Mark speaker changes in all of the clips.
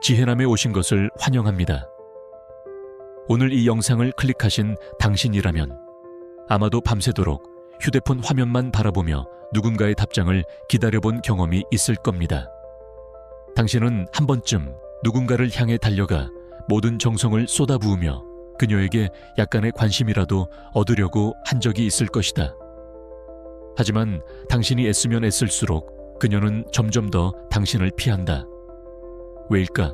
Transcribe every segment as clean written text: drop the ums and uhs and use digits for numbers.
Speaker 1: 지혜남에 오신 것을 환영합니다. 오늘 이 영상을 클릭하신 당신이라면 아마도 밤새도록 휴대폰 화면만 바라보며 누군가의 답장을 기다려본 경험이 있을 겁니다. 당신은 한 번쯤 누군가를 향해 달려가 모든 정성을 쏟아부으며 그녀에게 약간의 관심이라도 얻으려고 한 적이 있을 것이다. 하지만 당신이 애쓰면 애쓸수록 그녀는 점점 더 당신을 피한다. 왜일까?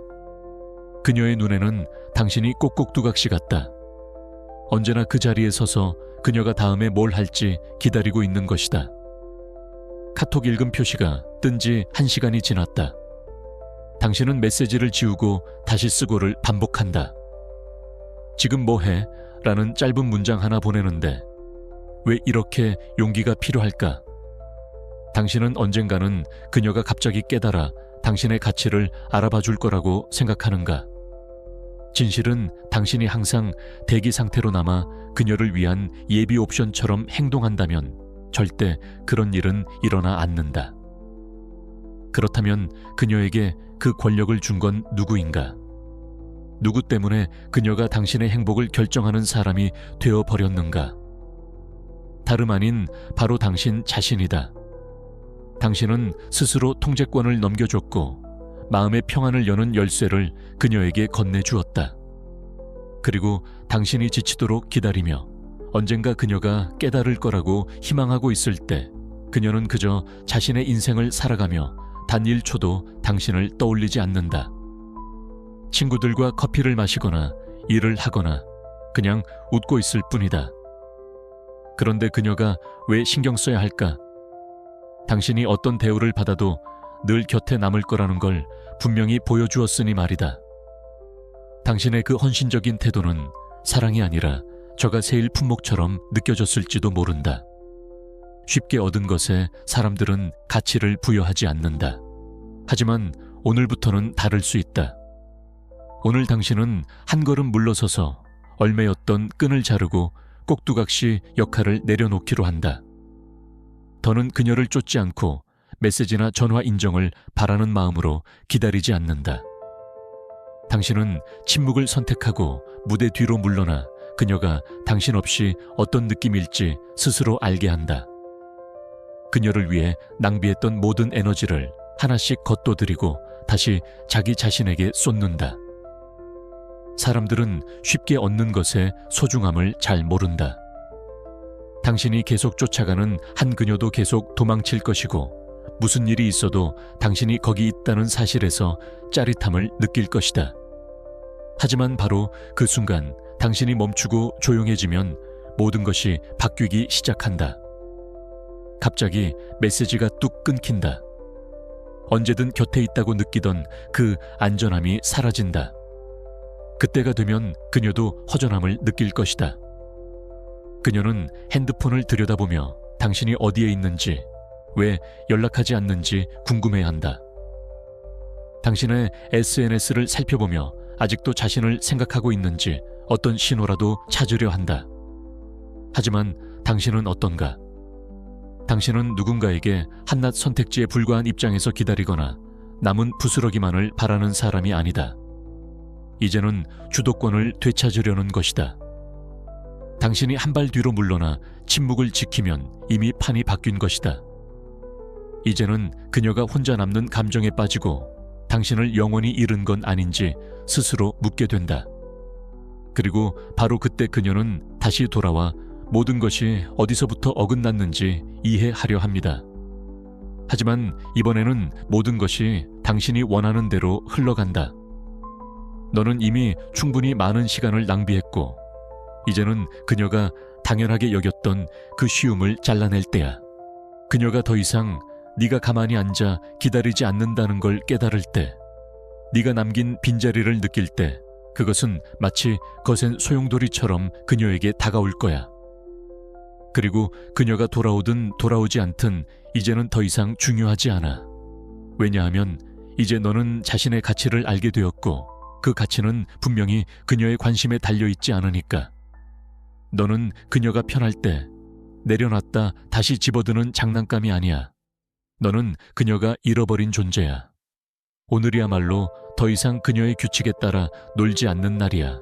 Speaker 1: 그녀의 눈에는 당신이 꼭꼭두각시 같다. 언제나 그 자리에 서서 그녀가 다음에 뭘 할지 기다리고 있는 것이다. 카톡 읽음 표시가 뜬 지 1시간이 지났다. 당신은 메시지를 지우고 다시 쓰고를 반복한다. 지금 뭐해? 라는 짧은 문장 하나 보내는데 왜 이렇게 용기가 필요할까? 당신은 언젠가는 그녀가 갑자기 깨달아 당신의 가치를 알아봐 줄 거라고 생각하는가? 진실은 당신이 항상 대기 상태로 남아 그녀를 위한 예비 옵션처럼 행동한다면 절대 그런 일은 일어나 않는다. 그렇다면 그녀에게 그 권력을 준 건 누구인가? 누구 때문에 그녀가 당신의 행복을 결정하는 사람이 되어버렸는가? 다름 아닌 바로 당신 자신이다. 당신은 스스로 통제권을 넘겨줬고 마음의 평안을 여는 열쇠를 그녀에게 건네주었다. 그리고 당신이 지치도록 기다리며 언젠가 그녀가 깨달을 거라고 희망하고 있을 때 그녀는 그저 자신의 인생을 살아가며 단 1초도 당신을 떠올리지 않는다. 친구들과 커피를 마시거나 일을 하거나 그냥 웃고 있을 뿐이다. 그런데 그녀가 왜 신경 써야 할까? 당신이 어떤 대우를 받아도 늘 곁에 남을 거라는 걸 분명히 보여주었으니 말이다. 당신의 그 헌신적인 태도는 사랑이 아니라 저가 세일 품목처럼 느껴졌을지도 모른다. 쉽게 얻은 것에 사람들은 가치를 부여하지 않는다. 하지만 오늘부터는 다를 수 있다. 오늘 당신은 한 걸음 물러서서 얼매였던 끈을 자르고 꼭두각시 역할을 내려놓기로 한다. 더는 그녀를 쫓지 않고 메시지나 전화 인정을 바라는 마음으로 기다리지 않는다. 당신은 침묵을 선택하고 무대 뒤로 물러나 그녀가 당신 없이 어떤 느낌일지 스스로 알게 한다. 그녀를 위해 낭비했던 모든 에너지를 하나씩 걷어들이고 다시 자기 자신에게 쏟는다. 사람들은 쉽게 얻는 것의 소중함을 잘 모른다. 당신이 계속 쫓아가는 한 그녀도 계속 도망칠 것이고 무슨 일이 있어도 당신이 거기 있다는 사실에서 짜릿함을 느낄 것이다. 하지만 바로 그 순간 당신이 멈추고 조용해지면 모든 것이 바뀌기 시작한다. 갑자기 메시지가 뚝 끊긴다. 언제든 곁에 있다고 느끼던 그 안전함이 사라진다. 그때가 되면 그녀도 허전함을 느낄 것이다. 그녀는 핸드폰을 들여다보며 당신이 어디에 있는지, 왜 연락하지 않는지 궁금해한다. 당신의 SNS를 살펴보며 아직도 자신을 생각하고 있는지 어떤 신호라도 찾으려 한다. 하지만 당신은 어떤가? 당신은 누군가에게 한낱 선택지에 불과한 입장에서 기다리거나 남은 부스러기만을 바라는 사람이 아니다. 이제는 주도권을 되찾으려는 것이다. 당신이 한 발 뒤로 물러나 침묵을 지키면 이미 판이 바뀐 것이다. 이제는 그녀가 혼자 남는 감정에 빠지고 당신을 영원히 잃은 건 아닌지 스스로 묻게 된다. 그리고 바로 그때 그녀는 다시 돌아와 모든 것이 어디서부터 어긋났는지 이해하려 합니다. 하지만 이번에는 모든 것이 당신이 원하는 대로 흘러간다. 너는 이미 충분히 많은 시간을 낭비했고 이제는 그녀가 당연하게 여겼던 그 쉬움을 잘라낼 때야. 그녀가 더 이상 네가 가만히 앉아 기다리지 않는다는 걸 깨달을 때, 네가 남긴 빈자리를 느낄 때 그것은 마치 거센 소용돌이처럼 그녀에게 다가올 거야. 그리고 그녀가 돌아오든 돌아오지 않든 이제는 더 이상 중요하지 않아. 왜냐하면 이제 너는 자신의 가치를 알게 되었고 그 가치는 분명히 그녀의 관심에 달려있지 않으니까. 너는 그녀가 편할 때 내려놨다 다시 집어드는 장난감이 아니야. 너는 그녀가 잃어버린 존재야. 오늘이야말로 더 이상 그녀의 규칙에 따라 놀지 않는 날이야.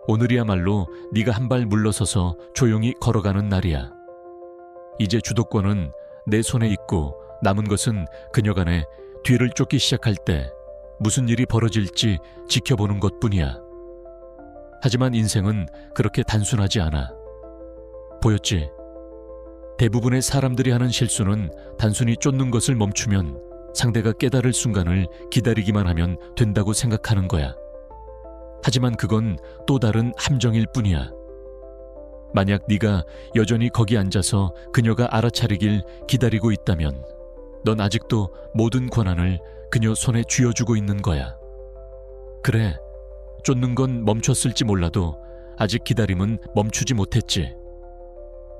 Speaker 1: 오늘이야말로 네가 한 발 물러서서 조용히 걸어가는 날이야. 이제 주도권은 내 손에 있고 남은 것은 그녀가 내 뒤를 쫓기 시작할 때 무슨 일이 벌어질지 지켜보는 것뿐이야. 하지만 인생은 그렇게 단순하지 않아. 보였지? 대부분의 사람들이 하는 실수는 단순히 쫓는 것을 멈추면 상대가 깨달을 순간을 기다리기만 하면 된다고 생각하는 거야. 하지만 그건 또 다른 함정일 뿐이야. 만약 네가 여전히 거기 앉아서 그녀가 알아차리길 기다리고 있다면 넌 아직도 모든 권한을 그녀 손에 쥐어주고 있는 거야. 그래, 쫓는 건 멈췄을지 몰라도 아직 기다림은 멈추지 못했지.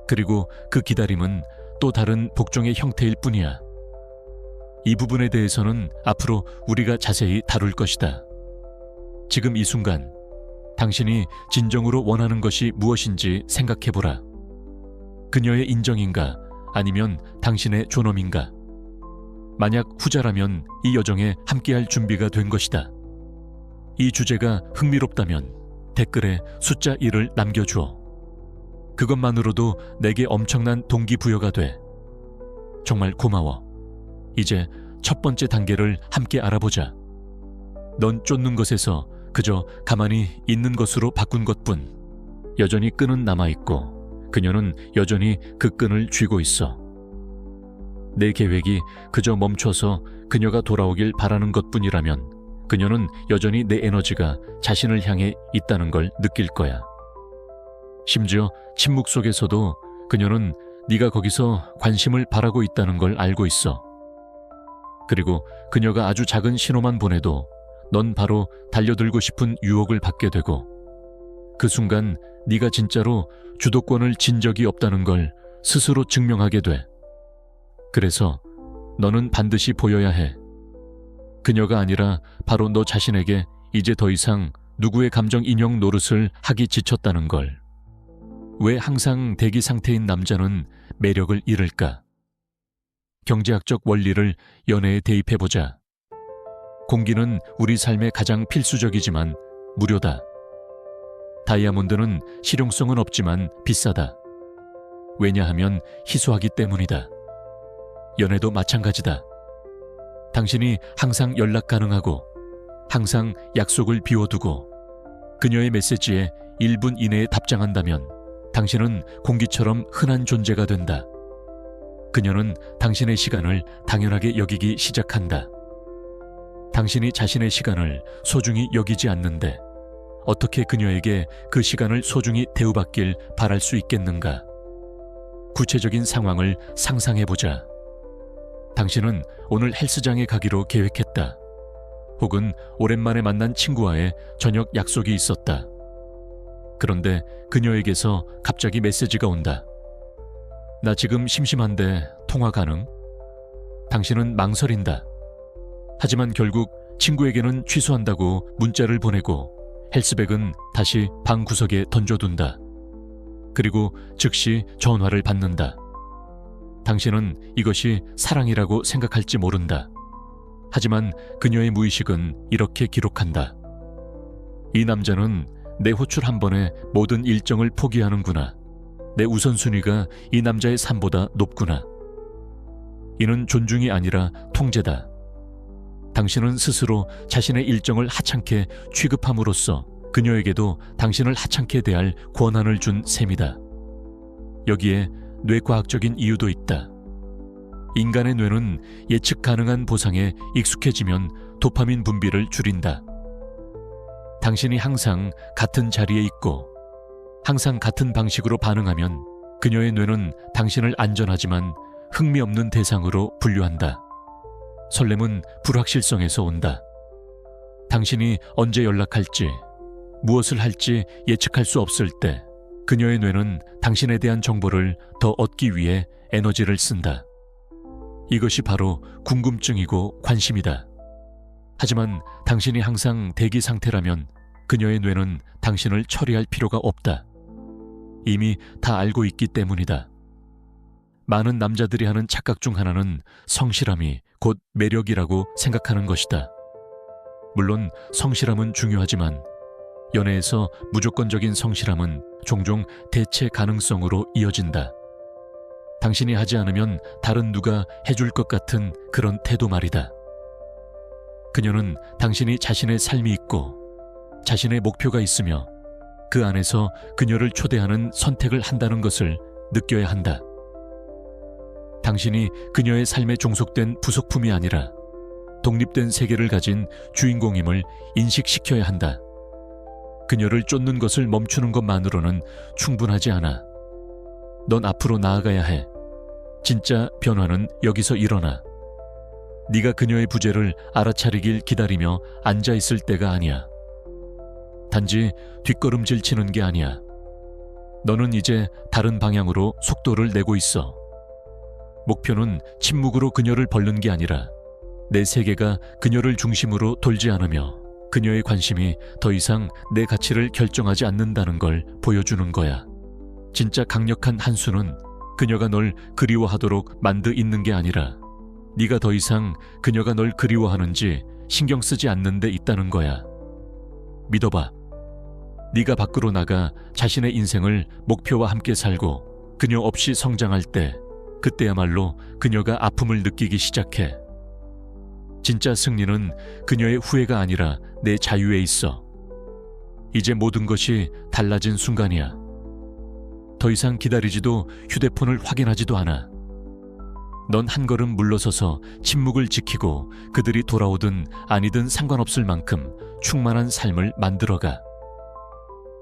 Speaker 1: 그리고 그 기다림은 또 다른 복종의 형태일 뿐이야. 이 부분에 대해서는 앞으로 우리가 자세히 다룰 것이다. 지금 이 순간 당신이 진정으로 원하는 것이 무엇인지 생각해보라. 그녀의 인정인가 아니면 당신의 존엄인가? 만약 후자라면 이 여정에 함께할 준비가 된 것이다. 이 주제가 흥미롭다면 댓글에 숫자 1을 남겨주어. 그것만으로도 내게 엄청난 동기부여가 돼. 정말 고마워. 이제 첫 번째 단계를 함께 알아보자. 넌 쫓는 것에서 그저 가만히 있는 것으로 바꾼 것뿐. 여전히 끈은 남아있고 그녀는 여전히 그 끈을 쥐고 있어. 내 계획이 그저 멈춰서 그녀가 돌아오길 바라는 것뿐이라면 그녀는 여전히 내 에너지가 자신을 향해 있다는 걸 느낄 거야. 심지어 침묵 속에서도 그녀는 네가 거기서 관심을 바라고 있다는 걸 알고 있어. 그리고 그녀가 아주 작은 신호만 보내도 넌 바로 달려들고 싶은 유혹을 받게 되고 그 순간 네가 진짜로 주도권을 진 적이 없다는 걸 스스로 증명하게 돼. 그래서 너는 반드시 보여야 해. 그녀가 아니라 바로 너 자신에게 이제 더 이상 누구의 감정 인형 노릇을 하기 지쳤다는 걸. 왜 항상 대기 상태인 남자는 매력을 잃을까? 경제학적 원리를 연애에 대입해보자. 공기는 우리 삶에 가장 필수적이지만 무료다. 다이아몬드는 실용성은 없지만 비싸다. 왜냐하면 희소하기 때문이다. 연애도 마찬가지다. 당신이 항상 연락 가능하고 항상 약속을 비워두고 그녀의 메시지에 1분 이내에 답장한다면 당신은 공기처럼 흔한 존재가 된다. 그녀는 당신의 시간을 당연하게 여기기 시작한다. 당신이 자신의 시간을 소중히 여기지 않는데 어떻게 그녀에게 그 시간을 소중히 대우받길 바랄 수 있겠는가? 구체적인 상황을 상상해보자. 당신은 오늘 헬스장에 가기로 계획했다. 혹은 오랜만에 만난 친구와의 저녁 약속이 있었다. 그런데 그녀에게서 갑자기 메시지가 온다. 나 지금 심심한데 통화 가능? 당신은 망설인다. 하지만 결국 친구에게는 취소한다고 문자를 보내고 헬스백은 다시 방 구석에 던져둔다. 그리고 즉시 전화를 받는다. 당신은 이것이 사랑이라고 생각할지 모른다. 하지만 그녀의 무의식은 이렇게 기록한다. 이 남자는 내 호출 한 번에 모든 일정을 포기하는구나. 내 우선순위가 이 남자의 삶보다 높구나. 이는 존중이 아니라 통제다. 당신은 스스로 자신의 일정을 하찮게 취급함으로써 그녀에게도 당신을 하찮게 대할 권한을 준 셈이다. 여기에 뇌과학적인 이유도 있다. 인간의 뇌는 예측 가능한 보상에 익숙해지면 도파민 분비를 줄인다. 당신이 항상 같은 자리에 있고 항상 같은 방식으로 반응하면 그녀의 뇌는 당신을 안전하지만 흥미없는 대상으로 분류한다. 설렘은 불확실성에서 온다. 당신이 언제 연락할지, 무엇을 할지 예측할 수 없을 때 그녀의 뇌는 당신에 대한 정보를 더 얻기 위해 에너지를 쓴다. 이것이 바로 궁금증이고 관심이다. 하지만 당신이 항상 대기 상태라면 그녀의 뇌는 당신을 처리할 필요가 없다. 이미 다 알고 있기 때문이다. 많은 남자들이 하는 착각 중 하나는 성실함이 곧 매력이라고 생각하는 것이다. 물론 성실함은 중요하지만 연애에서 무조건적인 성실함은 종종 대체 가능성으로 이어진다. 당신이 하지 않으면 다른 누가 해줄 것 같은 그런 태도 말이다. 그녀는 당신이 자신의 삶이 있고 자신의 목표가 있으며 그 안에서 그녀를 초대하는 선택을 한다는 것을 느껴야 한다. 당신이 그녀의 삶에 종속된 부속품이 아니라 독립된 세계를 가진 주인공임을 인식시켜야 한다. 그녀를 쫓는 것을 멈추는 것만으로는 충분하지 않아. 넌 앞으로 나아가야 해. 진짜 변화는 여기서 일어나. 네가 그녀의 부재를 알아차리길 기다리며 앉아있을 때가 아니야. 단지 뒷걸음질 치는 게 아니야. 너는 이제 다른 방향으로 속도를 내고 있어. 목표는 침묵으로 그녀를 벌는 게 아니라 내 세계가 그녀를 중심으로 돌지 않으며 그녀의 관심이 더 이상 내 가치를 결정하지 않는다는 걸 보여주는 거야. 진짜 강력한 한 수는 그녀가 널 그리워하도록 만드 있는 게 아니라 네가 더 이상 그녀가 널 그리워하는지 신경 쓰지 않는 데 있다는 거야. 믿어봐. 네가 밖으로 나가 자신의 인생을 목표와 함께 살고 그녀 없이 성장할 때 그때야말로 그녀가 아픔을 느끼기 시작해. 진짜 승리는 그녀의 후회가 아니라 내 자유에 있어. 이제 모든 것이 달라진 순간이야. 더 이상 기다리지도 휴대폰을 확인하지도 않아. 넌 한 걸음 물러서서 침묵을 지키고 그들이 돌아오든 아니든 상관없을 만큼 충만한 삶을 만들어가.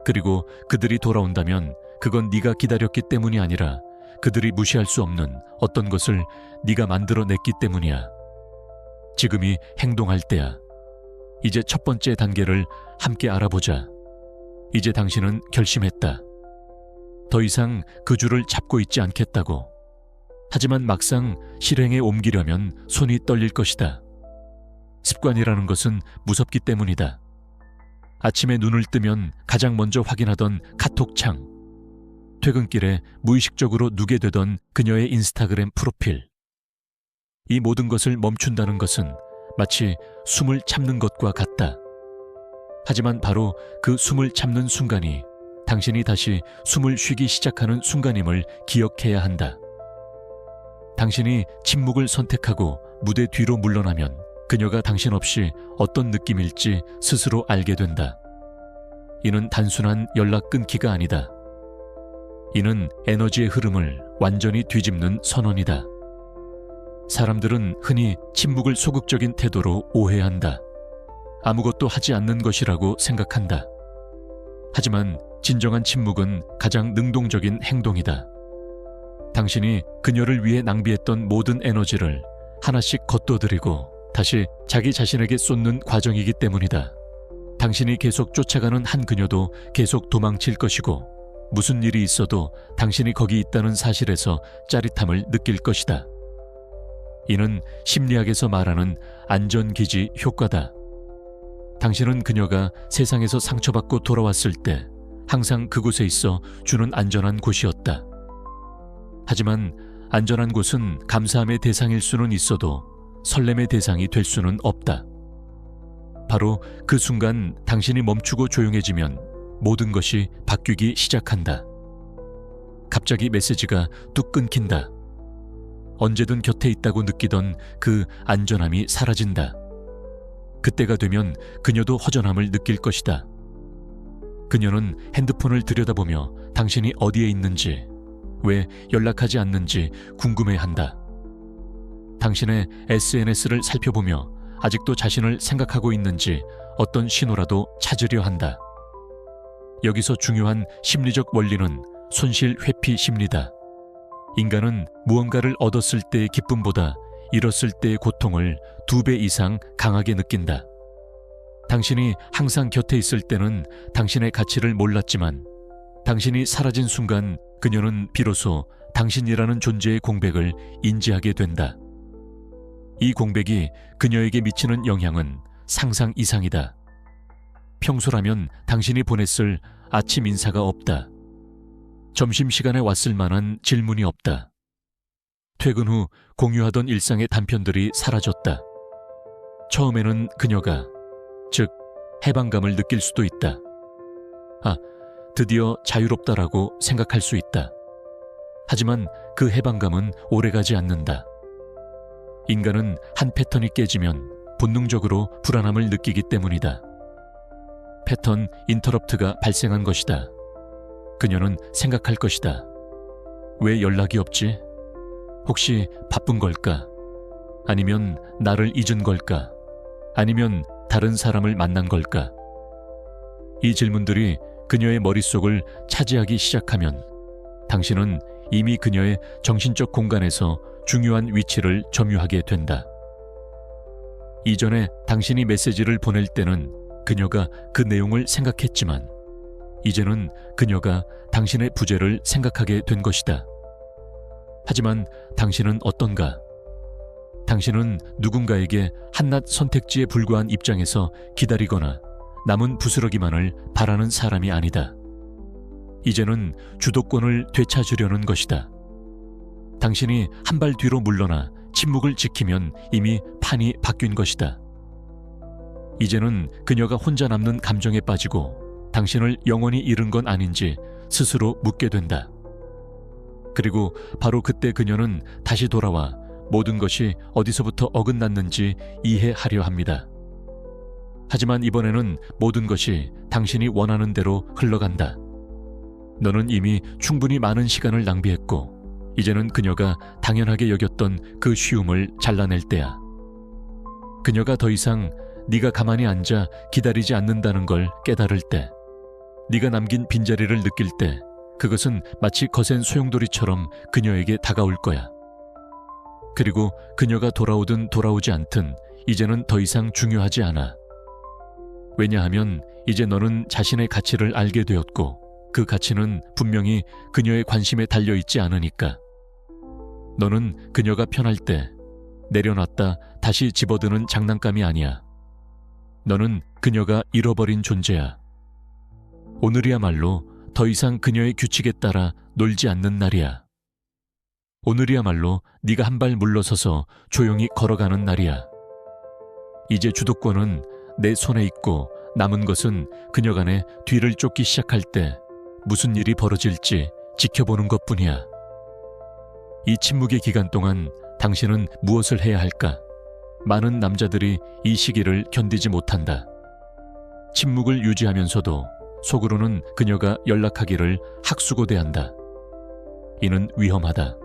Speaker 1: 그리고 그들이 돌아온다면 그건 네가 기다렸기 때문이 아니라 그들이 무시할 수 없는 어떤 것을 네가 만들어냈기 때문이야. 지금이 행동할 때야. 이제 첫 번째 단계를 함께 알아보자. 이제 당신은 결심했다. 더 이상 그 줄을 잡고 있지 않겠다고. 하지만 막상 실행에 옮기려면 손이 떨릴 것이다. 습관이라는 것은 무섭기 때문이다. 아침에 눈을 뜨면 가장 먼저 확인하던 카톡창, 퇴근길에 무의식적으로 누게 되던 그녀의 인스타그램 프로필. 이 모든 것을 멈춘다는 것은 마치 숨을 참는 것과 같다. 하지만 바로 그 숨을 참는 순간이 당신이 다시 숨을 쉬기 시작하는 순간임을 기억해야 한다. 당신이 침묵을 선택하고 무대 뒤로 물러나면 그녀가 당신 없이 어떤 느낌일지 스스로 알게 된다. 이는 단순한 연락 끊기가 아니다. 이는 에너지의 흐름을 완전히 뒤집는 선언이다. 사람들은 흔히 침묵을 소극적인 태도로 오해한다. 아무것도 하지 않는 것이라고 생각한다. 하지만 진정한 침묵은 가장 능동적인 행동이다. 당신이 그녀를 위해 낭비했던 모든 에너지를 하나씩 걷어들이고 다시 자기 자신에게 쏟는 과정이기 때문이다. 당신이 계속 쫓아가는 한 그녀도 계속 도망칠 것이고 무슨 일이 있어도 당신이 거기 있다는 사실에서 짜릿함을 느낄 것이다. 이는 심리학에서 말하는 안전기지 효과다. 당신은 그녀가 세상에서 상처받고 돌아왔을 때 항상 그곳에 있어 주는 안전한 곳이었다. 하지만 안전한 곳은 감사함의 대상일 수는 있어도 설렘의 대상이 될 수는 없다. 바로 그 순간 당신이 멈추고 조용해지면 모든 것이 바뀌기 시작한다. 갑자기 메시지가 뚝 끊긴다. 언제든 곁에 있다고 느끼던 그 안전함이 사라진다. 그때가 되면 그녀도 허전함을 느낄 것이다. 그녀는 핸드폰을 들여다보며 당신이 어디에 있는지, 왜 연락하지 않는지 궁금해한다. 당신의 SNS를 살펴보며 아직도 자신을 생각하고 있는지 어떤 신호라도 찾으려 한다. 여기서 중요한 심리적 원리는 손실 회피 심리다. 인간은 무언가를 얻었을 때의 기쁨보다 잃었을 때의 고통을 2배 이상 강하게 느낀다. 당신이 항상 곁에 있을 때는 당신의 가치를 몰랐지만 당신이 사라진 순간 그녀는 비로소 당신이라는 존재의 공백을 인지하게 된다. 이 공백이 그녀에게 미치는 영향은 상상 이상이다. 평소라면 당신이 보냈을 아침 인사가 없다. 점심시간에 왔을 만한 질문이 없다. 퇴근 후 공유하던 일상의 단편들이 사라졌다. 처음에는 그녀가 즉 해방감을 느낄 수도 있다. 아, 드디어 자유롭다라고 생각할 수 있다. 하지만 그 해방감은 오래가지 않는다. 인간은 한 패턴이 깨지면 본능적으로 불안함을 느끼기 때문이다. 패턴 인터럽트가 발생한 것이다. 그녀는 생각할 것이다. 왜 연락이 없지? 혹시 바쁜 걸까? 아니면 나를 잊은 걸까? 아니면 다른 사람을 만난 걸까? 이 질문들이 그녀의 머릿속을 차지하기 시작하면 당신은 이미 그녀의 정신적 공간에서 중요한 위치를 점유하게 된다. 이전에 당신이 메시지를 보낼 때는 그녀가 그 내용을 생각했지만 이제는 그녀가 당신의 부재를 생각하게 된 것이다. 하지만 당신은 어떤가? 당신은 누군가에게 한낱 선택지에 불과한 입장에서 기다리거나 남은 부스러기만을 바라는 사람이 아니다. 이제는 주도권을 되찾으려는 것이다. 당신이 한 발 뒤로 물러나 침묵을 지키면 이미 판이 바뀐 것이다. 이제는 그녀가 혼자 남는 감정에 빠지고 당신을 영원히 잃은 건 아닌지 스스로 묻게 된다. 그리고 바로 그때 그녀는 다시 돌아와 모든 것이 어디서부터 어긋났는지 이해하려 합니다. 하지만 이번에는 모든 것이 당신이 원하는 대로 흘러간다. 너는 이미 충분히 많은 시간을 낭비했고 이제는 그녀가 당연하게 여겼던 그 쉬움을 잘라낼 때야. 그녀가 더 이상 네가 가만히 앉아 기다리지 않는다는 걸 깨달을 때, 네가 남긴 빈자리를 느낄 때 그것은 마치 거센 소용돌이처럼 그녀에게 다가올 거야. 그리고 그녀가 돌아오든 돌아오지 않든 이제는 더 이상 중요하지 않아. 왜냐하면 이제 너는 자신의 가치를 알게 되었고 그 가치는 분명히 그녀의 관심에 달려있지 않으니까. 너는 그녀가 편할 때 내려놨다 다시 집어드는 장난감이 아니야. 너는 그녀가 잃어버린 존재야. 오늘이야말로 더 이상 그녀의 규칙에 따라 놀지 않는 날이야. 오늘이야말로 네가 한 발 물러서서 조용히 걸어가는 날이야. 이제 주도권은 내 손에 있고 남은 것은 그녀가 내 뒤를 쫓기 시작할 때 무슨 일이 벌어질지 지켜보는 것뿐이야. 이 침묵의 기간 동안 당신은 무엇을 해야 할까? 많은 남자들이 이 시기를 견디지 못한다. 침묵을 유지하면서도 속으로는 그녀가 연락하기를 학수고대한다. 이는 위험하다.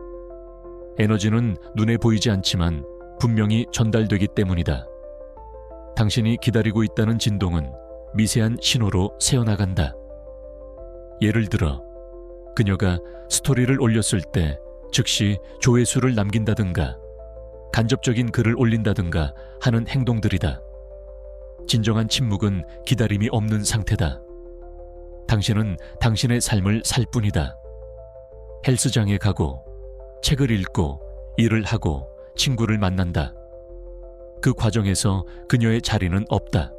Speaker 1: 에너지는 눈에 보이지 않지만 분명히 전달되기 때문이다. 당신이 기다리고 있다는 진동은 미세한 신호로 새어나간다. 예를 들어 그녀가 스토리를 올렸을 때 즉시 조회수를 남긴다든가 간접적인 글을 올린다든가 하는 행동들이다. 진정한 침묵은 기다림이 없는 상태다. 당신은 당신의 삶을 살 뿐이다. 헬스장에 가고 책을 읽고 일을 하고 친구를 만난다. 그 과정에서 그녀의 자리는 없다.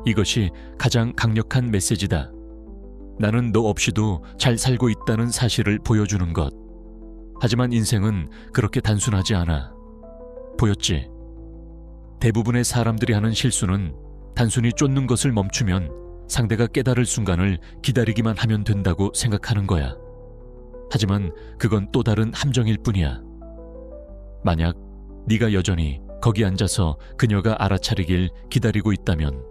Speaker 1: 이것이 가장 강력한 메시지다. 나는 너 없이도 잘 살고 있다는 사실을 보여주는 것. 하지만 인생은 그렇게 단순하지 않아. 보였지? 대부분의 사람들이 하는 실수는 단순히 쫓는 것을 멈추면 상대가 깨달을 순간을 기다리기만 하면 된다고 생각하는 거야. 하지만 그건 또 다른 함정일 뿐이야. 만약 네가 여전히 거기 앉아서 그녀가 알아차리길 기다리고 있다면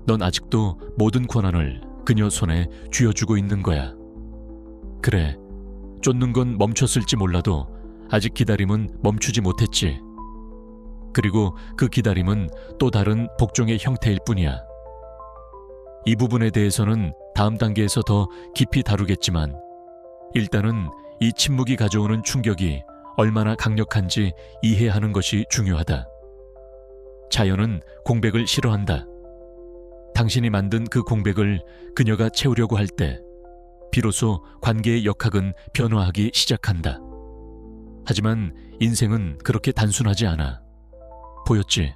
Speaker 1: 넌 아직도 모든 권한을 그녀 손에 쥐어주고 있는 거야. 그래, 쫓는 건 멈췄을지 몰라도 아직 기다림은 멈추지 못했지. 그리고 그 기다림은 또 다른 복종의 형태일 뿐이야. 이 부분에 대해서는 다음 단계에서 더 깊이 다루겠지만 일단은 이 침묵이 가져오는 충격이 얼마나 강력한지 이해하는 것이 중요하다. 자연은 공백을 싫어한다. 당신이 만든 그 공백을 그녀가 채우려고 할 때 비로소 관계의 역학은 변화하기 시작한다. 하지만 인생은 그렇게 단순하지 않아. 보였지?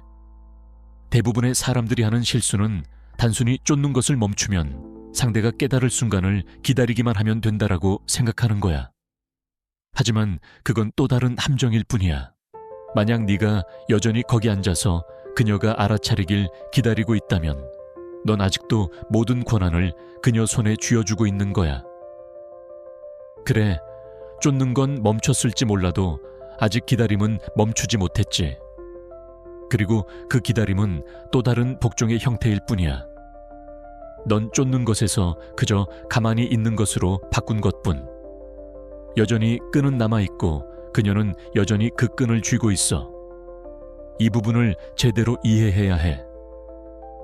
Speaker 1: 대부분의 사람들이 하는 실수는 단순히 쫓는 것을 멈추면 상대가 깨달을 순간을 기다리기만 하면 된다라고 생각하는 거야. 하지만 그건 또 다른 함정일 뿐이야. 만약 네가 여전히 거기 앉아서 그녀가 알아차리길 기다리고 있다면 넌 아직도 모든 권한을 그녀 손에 쥐어주고 있는 거야. 그래, 쫓는 건 멈췄을지 몰라도 아직 기다림은 멈추지 못했지. 그리고 그 기다림은 또 다른 복종의 형태일 뿐이야. 넌 쫓는 것에서 그저 가만히 있는 것으로 바꾼 것뿐. 여전히 끈은 남아있고 그녀는 여전히 그 끈을 쥐고 있어. 이 부분을 제대로 이해해야 해.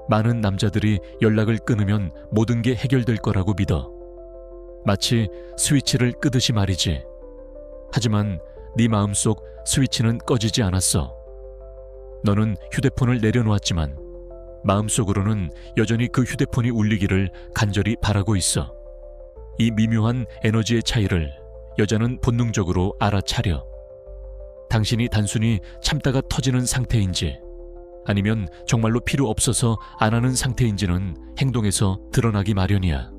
Speaker 1: 많은 남자들이 연락을 끊으면 모든 게 해결될 거라고 믿어. 마치 스위치를 끄듯이 말이지. 하지만 네 마음속 스위치는 꺼지지 않았어. 너는 휴대폰을 내려놓았지만 마음속으로는 여전히 그 휴대폰이 울리기를 간절히 바라고 있어. 이 미묘한 에너지의 차이를 여자는 본능적으로 알아차려. 당신이 단순히 참다가 터지는 상태인지 아니면 정말로 필요 없어서 안 하는 상태인지는 행동에서 드러나기 마련이야.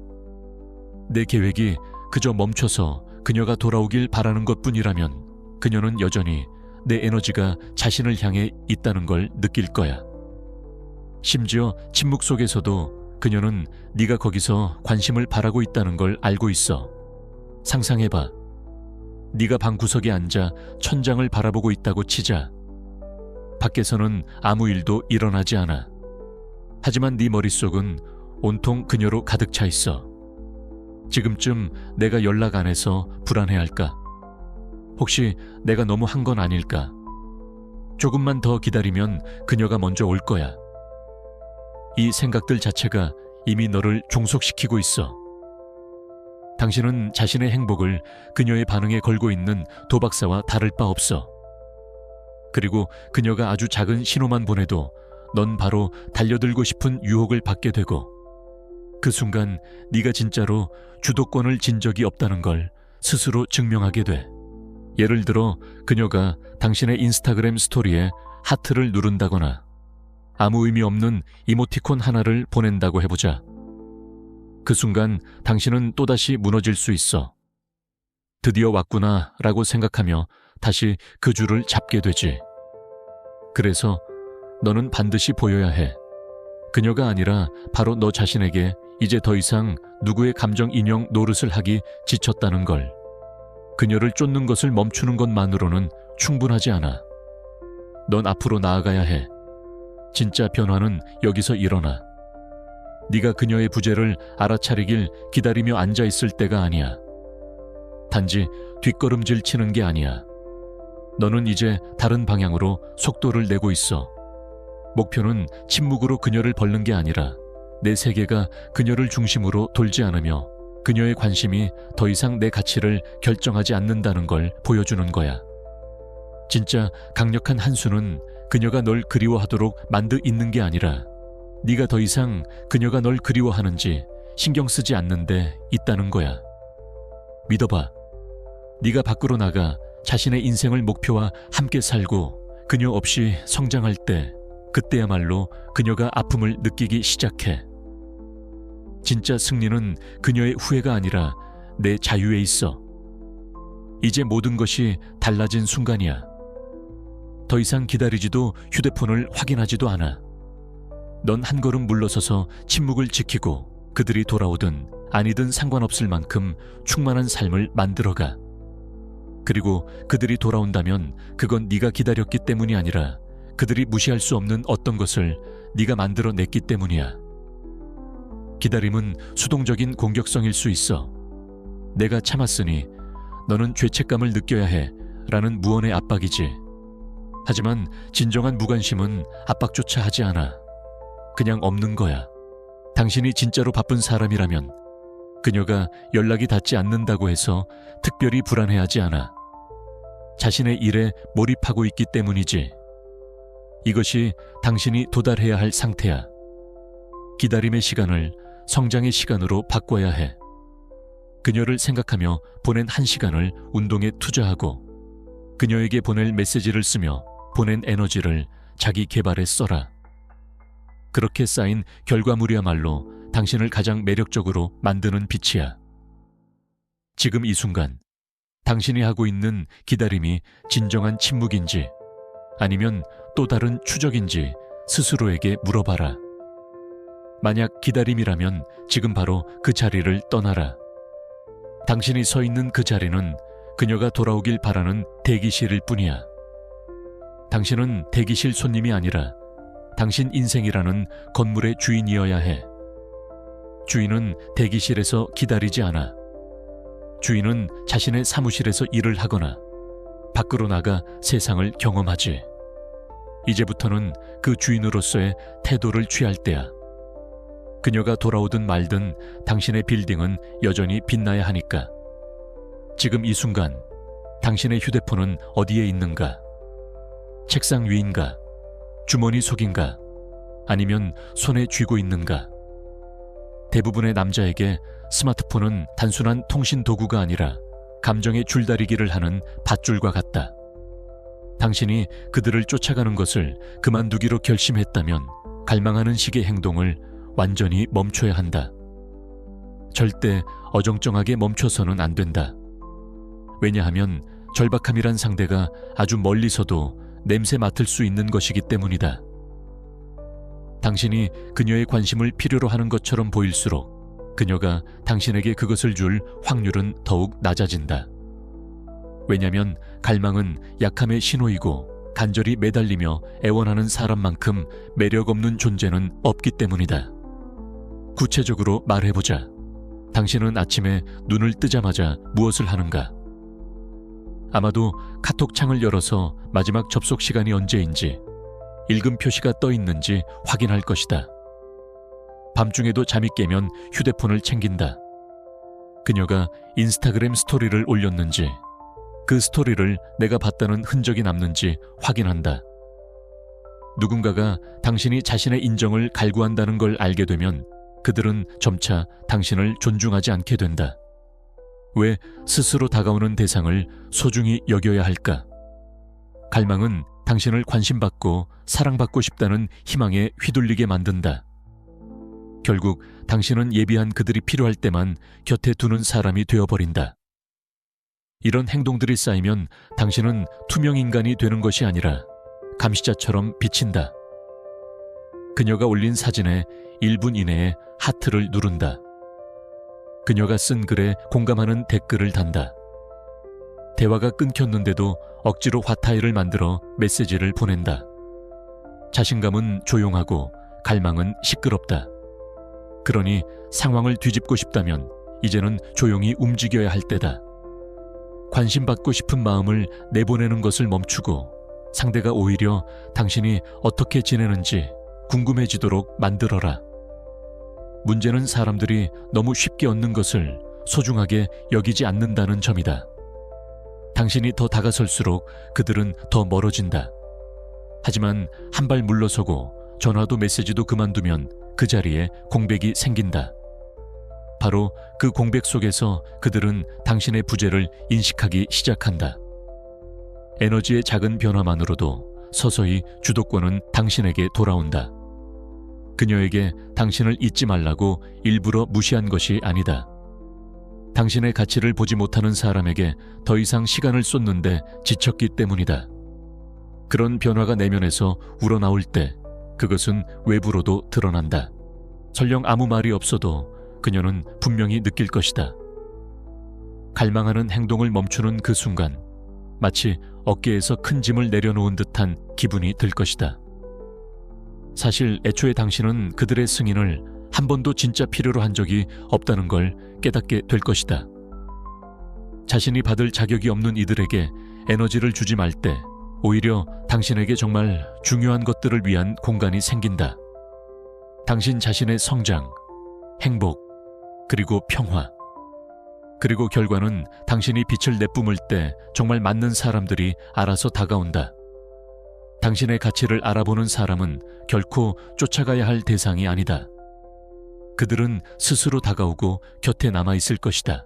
Speaker 1: 내 계획이 그저 멈춰서 그녀가 돌아오길 바라는 것뿐이라면 그녀는 여전히 내 에너지가 자신을 향해 있다는 걸 느낄 거야. 심지어 침묵 속에서도 그녀는 네가 거기서 관심을 바라고 있다는 걸 알고 있어. 상상해봐. 네가 방구석에 앉아 천장을 바라보고 있다고 치자. 밖에서는 아무 일도 일어나지 않아. 하지만 네 머릿속은 온통 그녀로 가득 차 있어. 지금쯤 내가 연락 안 해서 불안해할까? 혹시 내가 너무 한 건 아닐까? 조금만 더 기다리면 그녀가 먼저 올 거야. 이 생각들 자체가 이미 너를 종속시키고 있어. 당신은 자신의 행복을 그녀의 반응에 걸고 있는 도박사와 다를 바 없어. 그리고 그녀가 아주 작은 신호만 보내도 넌 바로 달려들고 싶은 유혹을 받게 되고 그 순간 네가 진짜로 주도권을 진 적이 없다는 걸 스스로 증명하게 돼. 예를 들어 그녀가 당신의 인스타그램 스토리에 하트를 누른다거나 아무 의미 없는 이모티콘 하나를 보낸다고 해보자. 그 순간 당신은 또다시 무너질 수 있어. 드디어 왔구나 라고 생각하며 다시 그 줄을 잡게 되지. 그래서 너는 반드시 보여야 해. 그녀가 아니라 바로 너 자신에게 이제 더 이상 누구의 감정 인형 노릇을 하기 지쳤다는 걸. 그녀를 쫓는 것을 멈추는 것만으로는 충분하지 않아. 넌 앞으로 나아가야 해. 진짜 변화는 여기서 일어나. 네가 그녀의 부재를 알아차리길 기다리며 앉아있을 때가 아니야. 단지 뒷걸음질 치는 게 아니야. 너는 이제 다른 방향으로 속도를 내고 있어. 목표는 침묵으로 그녀를 벌는 게 아니라 내 세계가 그녀를 중심으로 돌지 않으며 그녀의 관심이 더 이상 내 가치를 결정하지 않는다는 걸 보여주는 거야. 진짜 강력한 한 수는 그녀가 널 그리워하도록 만드 있는 게 아니라 네가 더 이상 그녀가 널 그리워하는지 신경 쓰지 않는데 있다는 거야. 믿어봐. 네가 밖으로 나가 자신의 인생을 목표와 함께 살고 그녀 없이 성장할 때 그때야말로 그녀가 아픔을 느끼기 시작해. 진짜 승리는 그녀의 후회가 아니라 내 자유에 있어. 이제 모든 것이 달라진 순간이야. 더 이상 기다리지도 휴대폰을 확인하지도 않아. 넌 한 걸음 물러서서 침묵을 지키고 그들이 돌아오든 아니든 상관없을 만큼 충만한 삶을 만들어가. 그리고 그들이 돌아온다면 그건 네가 기다렸기 때문이 아니라 그들이 무시할 수 없는 어떤 것을 네가 만들어냈기 때문이야. 기다림은 수동적인 공격성일 수 있어. 내가 참았으니 너는 죄책감을 느껴야 해 라는 무언의 압박이지. 하지만 진정한 무관심은 압박조차 하지 않아. 그냥 없는 거야. 당신이 진짜로 바쁜 사람이라면 그녀가 연락이 닿지 않는다고 해서 특별히 불안해하지 않아. 자신의 일에 몰입하고 있기 때문이지. 이것이 당신이 도달해야 할 상태야. 기다림의 시간을 성장의 시간으로 바꿔야 해. 그녀를 생각하며 보낸 한 시간을 운동에 투자하고 그녀에게 보낼 메시지를 쓰며 보낸 에너지를 자기 개발에 써라. 그렇게 쌓인 결과물이야말로 당신을 가장 매력적으로 만드는 빛이야. 지금 이 순간 당신이 하고 있는 기다림이 진정한 침묵인지 아니면 또 다른 추적인지 스스로에게 물어봐라. 만약 기다림이라면 지금 바로 그 자리를 떠나라. 당신이 서 있는 그 자리는 그녀가 돌아오길 바라는 대기실일 뿐이야. 당신은 대기실 손님이 아니라 당신 인생이라는 건물의 주인이어야 해. 주인은 대기실에서 기다리지 않아. 주인은 자신의 사무실에서 일을 하거나 밖으로 나가 세상을 경험하지. 이제부터는 그 주인으로서의 태도를 취할 때야. 그녀가 돌아오든 말든 당신의 빌딩은 여전히 빛나야 하니까. 지금 이 순간 당신의 휴대폰은 어디에 있는가? 책상 위인가? 주머니 속인가? 아니면 손에 쥐고 있는가? 대부분의 남자에게 스마트폰은 단순한 통신 도구가 아니라 감정의 줄다리기를 하는 밧줄과 같다. 당신이 그들을 쫓아가는 것을 그만두기로 결심했다면 갈망하는 식의 행동을 완전히 멈춰야 한다. 절대 어정쩡하게 멈춰서는 안 된다. 왜냐하면 절박함이란 상대가 아주 멀리서도 냄새 맡을 수 있는 것이기 때문이다. 당신이 그녀의 관심을 필요로 하는 것처럼 보일수록 그녀가 당신에게 그것을 줄 확률은 더욱 낮아진다. 왜냐하면 갈망은 약함의 신호이고 간절히 매달리며 애원하는 사람만큼 매력 없는 존재는 없기 때문이다. 구체적으로 말해보자. 당신은 아침에 눈을 뜨자마자 무엇을 하는가? 아마도 카톡 창을 열어서 마지막 접속 시간이 언제인지, 읽음 표시가 떠 있는지 확인할 것이다. 밤중에도 잠이 깨면 휴대폰을 챙긴다. 그녀가 인스타그램 스토리를 올렸는지, 그 스토리를 내가 봤다는 흔적이 남는지 확인한다. 누군가가 당신이 자신의 인정을 갈구한다는 걸 알게 되면 그들은 점차 당신을 존중하지 않게 된다. 왜 스스로 다가오는 대상을 소중히 여겨야 할까? 갈망은 당신을 관심받고 사랑받고 싶다는 희망에 휘둘리게 만든다. 결국 당신은 예비한 그들이 필요할 때만 곁에 두는 사람이 되어버린다. 이런 행동들이 쌓이면 당신은 투명인간이 되는 것이 아니라 감시자처럼 비친다. 그녀가 올린 사진에 1분 이내에 하트를 누른다. 그녀가 쓴 글에 공감하는 댓글을 단다. 대화가 끊겼는데도 억지로 화타이를 만들어 메시지를 보낸다. 자신감은 조용하고 갈망은 시끄럽다. 그러니 상황을 뒤집고 싶다면 이제는 조용히 움직여야 할 때다. 관심받고 싶은 마음을 내보내는 것을 멈추고 상대가 오히려 당신이 어떻게 지내는지 궁금해지도록 만들어라. 문제는 사람들이 너무 쉽게 얻는 것을 소중하게 여기지 않는다는 점이다. 당신이 더 다가설수록 그들은 더 멀어진다. 하지만 한 발 물러서고 전화도 메시지도 그만두면 그 자리에 공백이 생긴다. 바로 그 공백 속에서 그들은 당신의 부재를 인식하기 시작한다. 에너지의 작은 변화만으로도 서서히 주도권은 당신에게 돌아온다. 그녀에게 당신을 잊지 말라고 일부러 무시한 것이 아니다. 당신의 가치를 보지 못하는 사람에게 더 이상 시간을 쏟는데 지쳤기 때문이다. 그런 변화가 내면에서 우러나올 때 그것은 외부로도 드러난다. 설령 아무 말이 없어도 그녀는 분명히 느낄 것이다. 갈망하는 행동을 멈추는 그 순간 마치 어깨에서 큰 짐을 내려놓은 듯한 기분이 들 것이다. 사실 애초에 당신은 그들의 승인을 한 번도 진짜 필요로 한 적이 없다는 걸 깨닫게 될 것이다. 자신이 받을 자격이 없는 이들에게 에너지를 주지 말 때 오히려 당신에게 정말 중요한 것들을 위한 공간이 생긴다. 당신 자신의 성장, 행복, 그리고 평화. 그리고 결과는 당신이 빛을 내뿜을 때 정말 맞는 사람들이 알아서 다가온다. 당신의 가치를 알아보는 사람은 결코 쫓아가야 할 대상이 아니다. 그들은 스스로 다가오고 곁에 남아있을 것이다.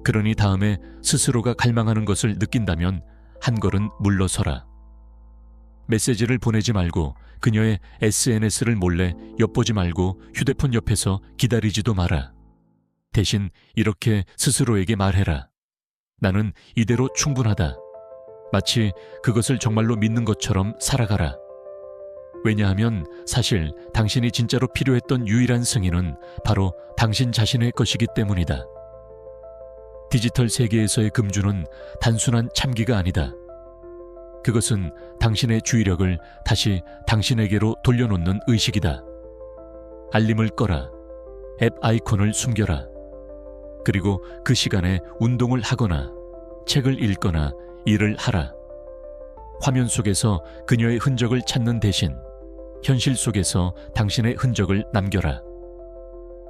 Speaker 1: 그러니 다음에 스스로가 갈망하는 것을 느낀다면 한 걸음 물러서라. 메시지를 보내지 말고 그녀의 SNS를 몰래 엿보지 말고 휴대폰 옆에서 기다리지도 마라. 대신 이렇게 스스로에게 말해라. 나는 이대로 충분하다. 마치 그것을 정말로 믿는 것처럼 살아가라. 왜냐하면 사실 당신이 진짜로 필요했던 유일한 승인은 바로 당신 자신의 것이기 때문이다. 디지털 세계에서의 금주는 단순한 참기가 아니다. 그것은 당신의 주의력을 다시 당신에게로 돌려놓는 의식이다. 알림을 꺼라. 앱 아이콘을 숨겨라. 그리고 그 시간에 운동을 하거나 책을 읽거나 일을 하라. 화면 속에서 그녀의 흔적을 찾는 대신 현실 속에서 당신의 흔적을 남겨라.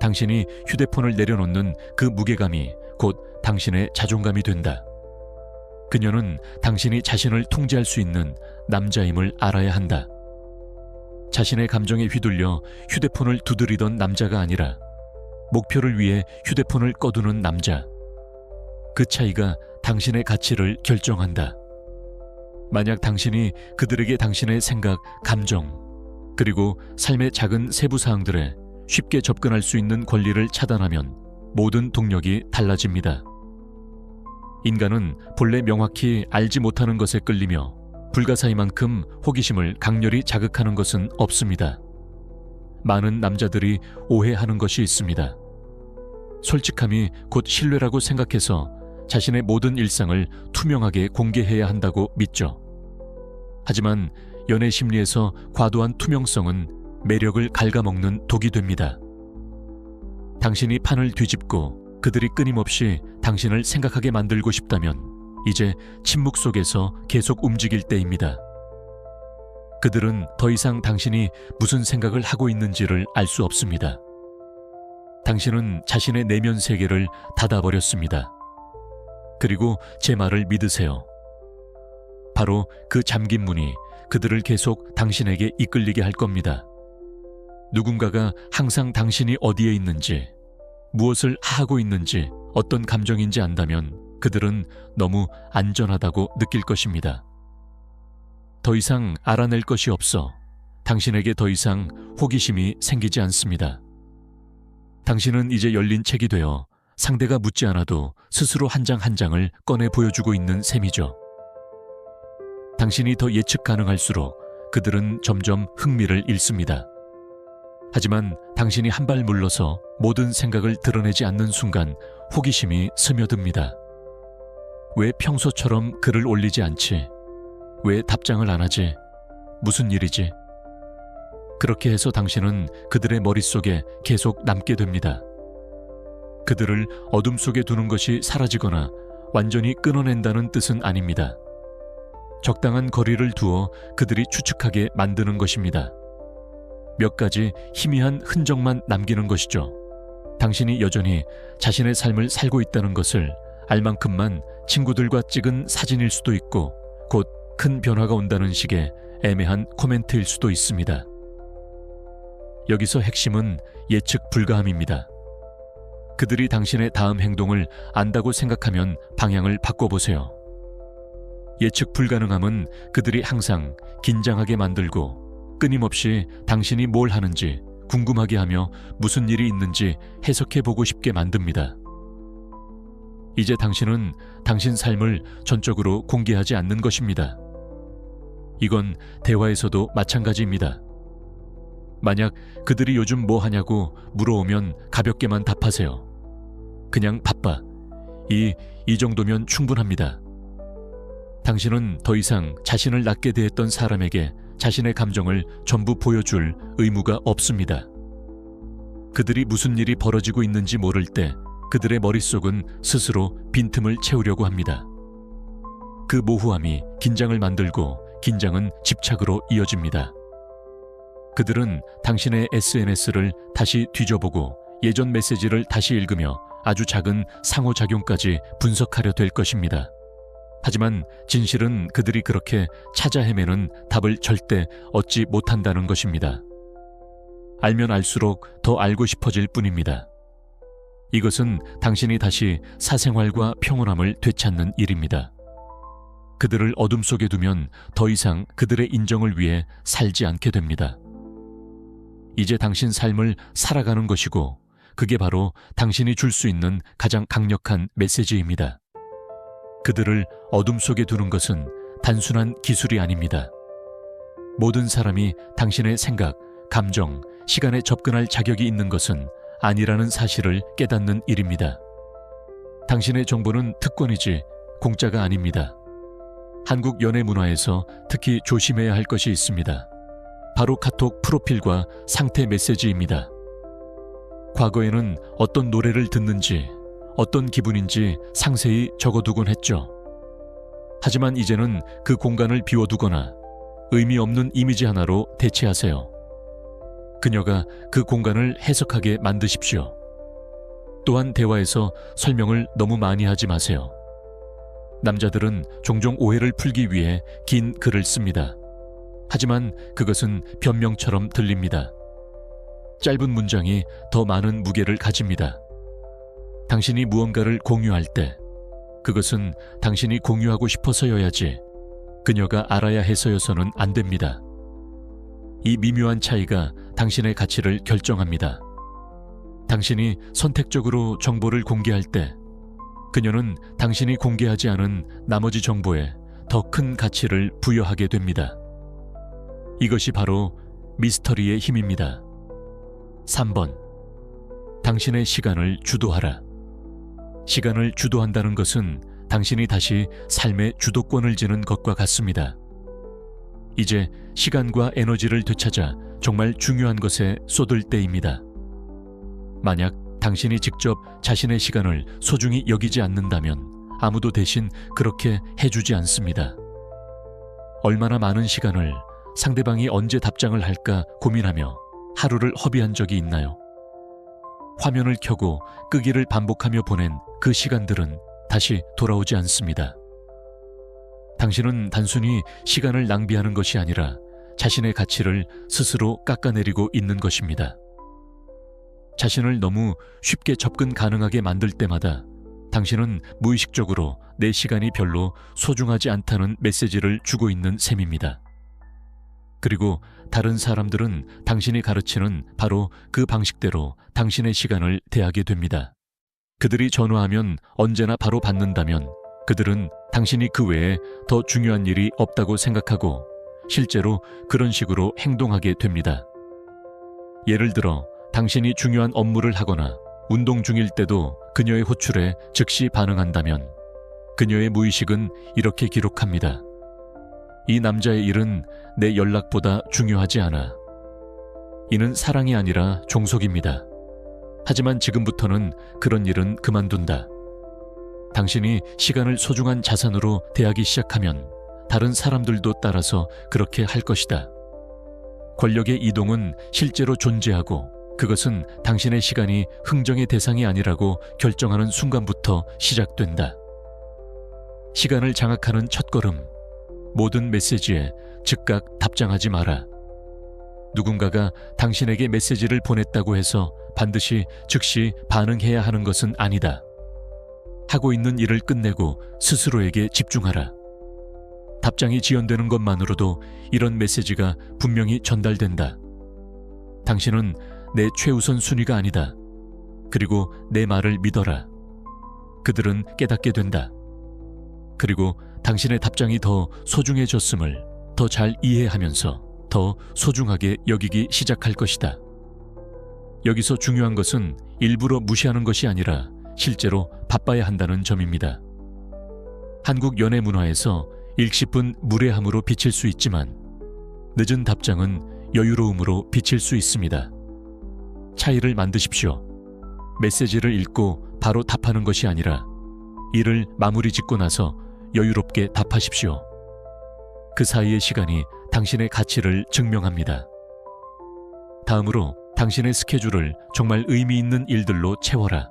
Speaker 1: 당신이 휴대폰을 내려놓는 그 무게감이 곧 당신의 자존감이 된다. 그녀는 당신이 자신을 통제할 수 있는 남자임을 알아야 한다. 자신의 감정에 휘둘려 휴대폰을 두드리던 남자가 아니라 목표를 위해 휴대폰을 꺼두는 남자. 그 차이가 당신의 가치를 결정한다. 만약 당신이 그들에게 당신의 생각, 감정, 그리고 삶의 작은 세부 사항들에 쉽게 접근할 수 있는 권리를 차단하면 모든 동력이 달라집니다. 인간은 본래 명확히 알지 못하는 것에 끌리며 불가사의만큼 호기심을 강렬히 자극하는 것은 없습니다. 많은 남자들이 오해하는 것이 있습니다. 솔직함이 곧 신뢰라고 생각해서 자신의 모든 일상을 투명하게 공개해야 한다고 믿죠. 하지만 연애 심리에서 과도한 투명성은 매력을 갉아먹는 독이 됩니다. 당신이 판을 뒤집고 그들이 끊임없이 당신을 생각하게 만들고 싶다면 이제 침묵 속에서 계속 움직일 때입니다. 그들은 더 이상 당신이 무슨 생각을 하고 있는지를 알 수 없습니다. 당신은 자신의 내면 세계를 닫아버렸습니다. 그리고 제 말을 믿으세요. 바로 그 잠긴 문이 그들을 계속 당신에게 이끌리게 할 겁니다. 누군가가 항상 당신이 어디에 있는지, 무엇을 하고 있는지, 어떤 감정인지 안다면 그들은 너무 안전하다고 느낄 것입니다. 더 이상 알아낼 것이 없어 당신에게 더 이상 호기심이 생기지 않습니다. 당신은 이제 열린 책이 되어 상대가 묻지 않아도 스스로 한 장 한 장을 꺼내 보여주고 있는 셈이죠. 당신이 더 예측 가능할수록 그들은 점점 흥미를 잃습니다. 하지만 당신이 한 발 물러서 모든 생각을 드러내지 않는 순간 호기심이 스며듭니다. 왜 평소처럼 글을 올리지 않지? 왜 답장을 안 하지? 무슨 일이지? 그렇게 해서 당신은 그들의 머릿속에 계속 남게 됩니다. 그들을 어둠 속에 두는 것이 사라지거나 완전히 끊어낸다는 뜻은 아닙니다. 적당한 거리를 두어 그들이 추측하게 만드는 것입니다. 몇 가지 희미한 흔적만 남기는 것이죠. 당신이 여전히 자신의 삶을 살고 있다는 것을 알 만큼만 친구들과 찍은 사진일 수도 있고 곧 큰 변화가 온다는 식의 애매한 코멘트일 수도 있습니다. 여기서 핵심은 예측 불가함입니다. 그들이 당신의 다음 행동을 안다고 생각하면 방향을 바꿔보세요. 예측 불가능함은 그들이 항상 긴장하게 만들고 끊임없이 당신이 뭘 하는지 궁금하게 하며 무슨 일이 있는지 해석해보고 싶게 만듭니다. 이제 당신은 당신 삶을 전적으로 공개하지 않는 것입니다. 이건 대화에서도 마찬가지입니다. 만약 그들이 요즘 뭐 하냐고 물어오면 가볍게만 답하세요. 그냥 바빠. 이 정도면 충분합니다. 당신은 더 이상 자신을 낮게 대했던 사람에게 자신의 감정을 전부 보여줄 의무가 없습니다. 그들이 무슨 일이 벌어지고 있는지 모를 때 그들의 머릿속은 스스로 빈틈을 채우려고 합니다. 그 모호함이 긴장을 만들고 긴장은 집착으로 이어집니다. 그들은 당신의 SNS를 다시 뒤져보고 예전 메시지를 다시 읽으며 아주 작은 상호작용까지 분석하려 될 것입니다. 하지만 진실은 그들이 그렇게 찾아 헤매는 답을 절대 얻지 못한다는 것입니다. 알면 알수록 더 알고 싶어질 뿐입니다. 이것은 당신이 다시 사생활과 평온함을 되찾는 일입니다. 그들을 어둠 속에 두면 더 이상 그들의 인정을 위해 살지 않게 됩니다. 이제 당신 삶을 살아가는 것이고 그게 바로 당신이 줄 수 있는 가장 강력한 메시지입니다. 그들을 어둠 속에 두는 것은 단순한 기술이 아닙니다. 모든 사람이 당신의 생각, 감정, 시간에 접근할 자격이 있는 것은 아니라는 사실을 깨닫는 일입니다. 당신의 정보는 특권이지 공짜가 아닙니다. 한국 연애 문화에서 특히 조심해야 할 것이 있습니다. 바로 카톡 프로필과 상태 메시지입니다. 과거에는 어떤 노래를 듣는지, 어떤 기분인지 상세히 적어두곤 했죠. 하지만 이제는 그 공간을 비워두거나 의미 없는 이미지 하나로 대체하세요. 그녀가 그 공간을 해석하게 만드십시오. 또한 대화에서 설명을 너무 많이 하지 마세요. 남자들은 종종 오해를 풀기 위해 긴 글을 씁니다. 하지만 그것은 변명처럼 들립니다. 짧은 문장이 더 많은 무게를 가집니다. 당신이 무언가를 공유할 때 그것은 당신이 공유하고 싶어서여야지 그녀가 알아야 해서여서는 안 됩니다. 이 미묘한 차이가 당신의 가치를 결정합니다. 당신이 선택적으로 정보를 공개할 때 그녀는 당신이 공개하지 않은 나머지 정보에 더 큰 가치를 부여하게 됩니다. 이것이 바로 미스터리의 힘입니다. 3번. 당신의 시간을 주도하라. 시간을 주도한다는 것은 당신이 다시 삶의 주도권을 지는 것과 같습니다. 이제 시간과 에너지를 되찾아 정말 중요한 것에 쏟을 때입니다. 만약 당신이 직접 자신의 시간을 소중히 여기지 않는다면 아무도 대신 그렇게 해주지 않습니다. 얼마나 많은 시간을 상대방이 언제 답장을 할까 고민하며 하루를 허비한 적이 있나요? 화면을 켜고 끄기를 반복하며 보낸 그 시간들은 다시 돌아오지 않습니다. 당신은 단순히 시간을 낭비하는 것이 아니라 자신의 가치를 스스로 깎아내리고 있는 것입니다. 자신을 너무 쉽게 접근 가능하게 만들 때마다 당신은 무의식적으로 내 시간이 별로 소중하지 않다는 메시지를 주고 있는 셈입니다. 그리고 다른 사람들은 당신이 가르치는 바로 그 방식대로 당신의 시간을 대하게 됩니다. 그들이 전화하면 언제나 바로 받는다면 그들은 당신이 그 외에 더 중요한 일이 없다고 생각하고 실제로 그런 식으로 행동하게 됩니다. 예를 들어 당신이 중요한 업무를 하거나 운동 중일 때도 그녀의 호출에 즉시 반응한다면 그녀의 무의식은 이렇게 기록합니다. 이 남자의 일은 내 연락보다 중요하지 않아. 이는 사랑이 아니라 종속입니다. 하지만 지금부터는 그런 일은 그만둔다. 당신이 시간을 소중한 자산으로 대하기 시작하면 다른 사람들도 따라서 그렇게 할 것이다. 권력의 이동은 실제로 존재하고 그것은 당신의 시간이 흥정의 대상이 아니라고 결정하는 순간부터 시작된다. 시간을 장악하는 첫걸음, 모든 메시지에 즉각 답장하지 마라. 누군가가 당신에게 메시지를 보냈다고 해서 반드시 즉시 반응해야 하는 것은 아니다. 하고 있는 일을 끝내고 스스로에게 집중하라. 답장이 지연되는 것만으로도 이런 메시지가 분명히 전달된다. 당신은 내 최우선 순위가 아니다. 그리고 내 말을 믿어라. 그들은 깨닫게 된다. 그리고 당신의 답장이 더 소중해졌음을 더 잘 이해하면서 더 소중하게 여기기 시작할 것이다. 여기서 중요한 것은 일부러 무시하는 것이 아니라 실제로 바빠야 한다는 점입니다. 한국 연애 문화에서 일시뿐 무례함으로 비칠 수 있지만 늦은 답장은 여유로움으로 비칠 수 있습니다. 차이를 만드십시오. 메시지를 읽고 바로 답하는 것이 아니라 일을 마무리 짓고 나서 여유롭게 답하십시오. 그 사이의 시간이 당신의 가치를 증명합니다. 다음으로 당신의 스케줄을 정말 의미 있는 일들로 채워라.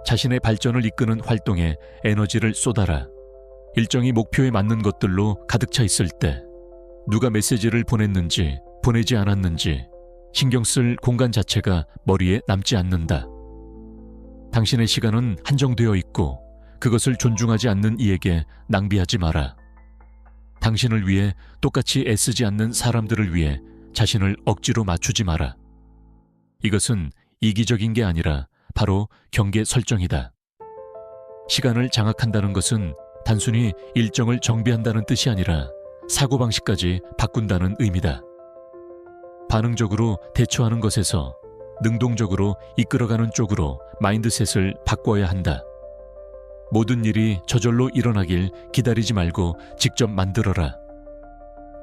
Speaker 1: 자신의 발전을 이끄는 활동에 에너지를 쏟아라. 일정이 목표에 맞는 것들로 가득 차 있을 때 누가 메시지를 보냈는지 보내지 않았는지 신경 쓸 공간 자체가 머리에 남지 않는다. 당신의 시간은 한정되어 있고 그것을 존중하지 않는 이에게 낭비하지 마라. 당신을 위해 똑같이 애쓰지 않는 사람들을 위해 자신을 억지로 맞추지 마라. 이것은 이기적인 게 아니라 바로 경계 설정이다. 시간을 장악한다는 것은 단순히 일정을 정비한다는 뜻이 아니라 사고방식까지 바꾼다는 의미다. 반응적으로 대처하는 것에서 능동적으로 이끌어가는 쪽으로 마인드셋을 바꿔야 한다. 모든 일이 저절로 일어나길 기다리지 말고 직접 만들어라.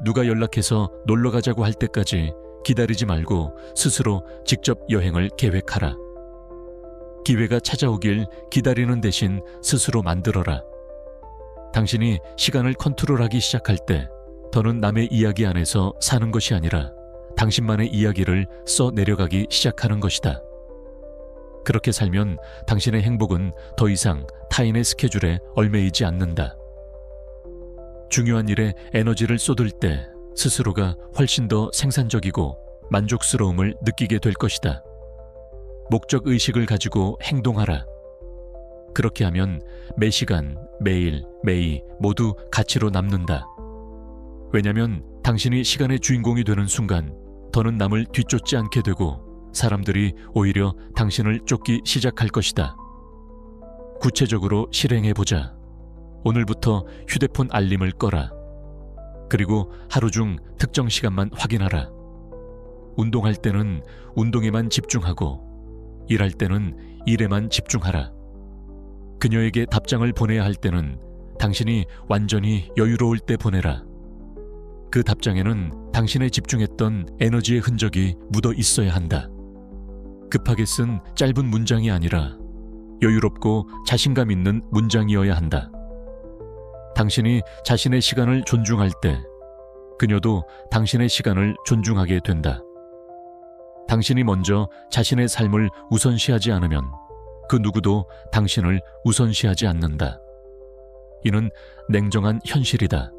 Speaker 1: 누가 연락해서 놀러 가자고 할 때까지 기다리지 말고 스스로 직접 여행을 계획하라. 기회가 찾아오길 기다리는 대신 스스로 만들어라. 당신이 시간을 컨트롤하기 시작할 때 더는 남의 이야기 안에서 사는 것이 아니라 당신만의 이야기를 써 내려가기 시작하는 것이다. 그렇게 살면 당신의 행복은 더 이상 타인의 스케줄에 얽매이지 않는다. 중요한 일에 에너지를 쏟을 때 스스로가 훨씬 더 생산적이고 만족스러움을 느끼게 될 것이다. 목적 의식을 가지고 행동하라. 그렇게 하면 매 시간, 매일, 매일 모두 가치로 남는다. 왜냐하면 당신이 시간의 주인공이 되는 순간 더는 남을 뒤쫓지 않게 되고 사람들이 오히려 당신을 쫓기 시작할 것이다. 구체적으로 실행해보자. 오늘부터 휴대폰 알림을 꺼라. 그리고 하루 중 특정 시간만 확인하라. 운동할 때는 운동에만 집중하고 일할 때는 일에만 집중하라. 그녀에게 답장을 보내야 할 때는 당신이 완전히 여유로울 때 보내라. 그 답장에는 당신의 집중했던 에너지의 흔적이 묻어 있어야 한다. 급하게 쓴 짧은 문장이 아니라 여유롭고 자신감 있는 문장이어야 한다. 당신이 자신의 시간을 존중할 때 그녀도 당신의 시간을 존중하게 된다. 당신이 먼저 자신의 삶을 우선시하지 않으면 그 누구도 당신을 우선시하지 않는다. 이는 냉정한 현실이다.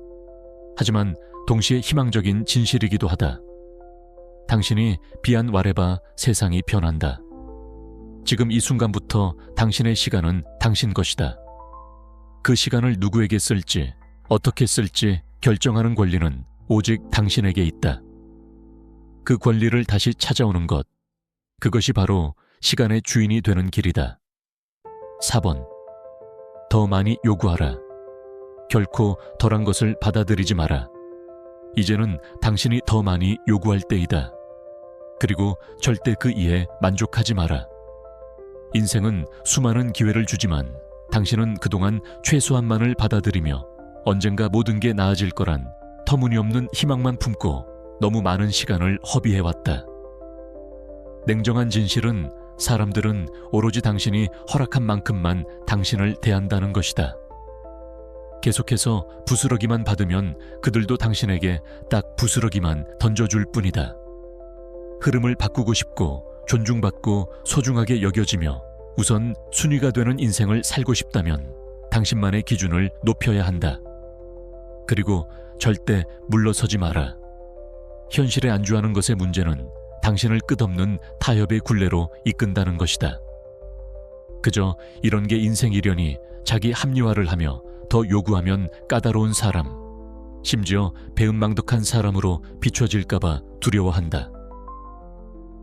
Speaker 1: 하지만 동시에 희망적인 진실이기도 하다. 당신이 비안와레바 세상이 변한다. 지금 이 순간부터 당신의 시간은 당신 것이다. 그 시간을 누구에게 쓸지, 어떻게 쓸지 결정하는 권리는 오직 당신에게 있다. 그 권리를 다시 찾아오는 것, 그것이 바로 시간의 주인이 되는 길이다. 4번. 더 많이 요구하라. 결코 덜한 것을 받아들이지 마라. 이제는 당신이 더 많이 요구할 때이다. 그리고 절대 그 이에 만족하지 마라. 인생은 수많은 기회를 주지만 당신은 그동안 최소한만을 받아들이며 언젠가 모든 게 나아질 거란 터무니없는 희망만 품고 너무 많은 시간을 허비해왔다. 냉정한 진실은 사람들은 오로지 당신이 허락한 만큼만 당신을 대한다는 것이다. 계속해서 부스러기만 받으면 그들도 당신에게 딱 부스러기만 던져줄 뿐이다. 흐름을 바꾸고 싶고 존중받고 소중하게 여겨지며 우선 순위가 되는 인생을 살고 싶다면 당신만의 기준을 높여야 한다. 그리고 절대 물러서지 마라. 현실에 안주하는 것의 문제는 당신을 끝없는 타협의 굴레로 이끈다는 것이다. 그저 이런 게 인생이려니 자기 합리화를 하며 더 요구하면 까다로운 사람, 심지어 배은망덕한 사람으로 비춰질까봐 두려워한다.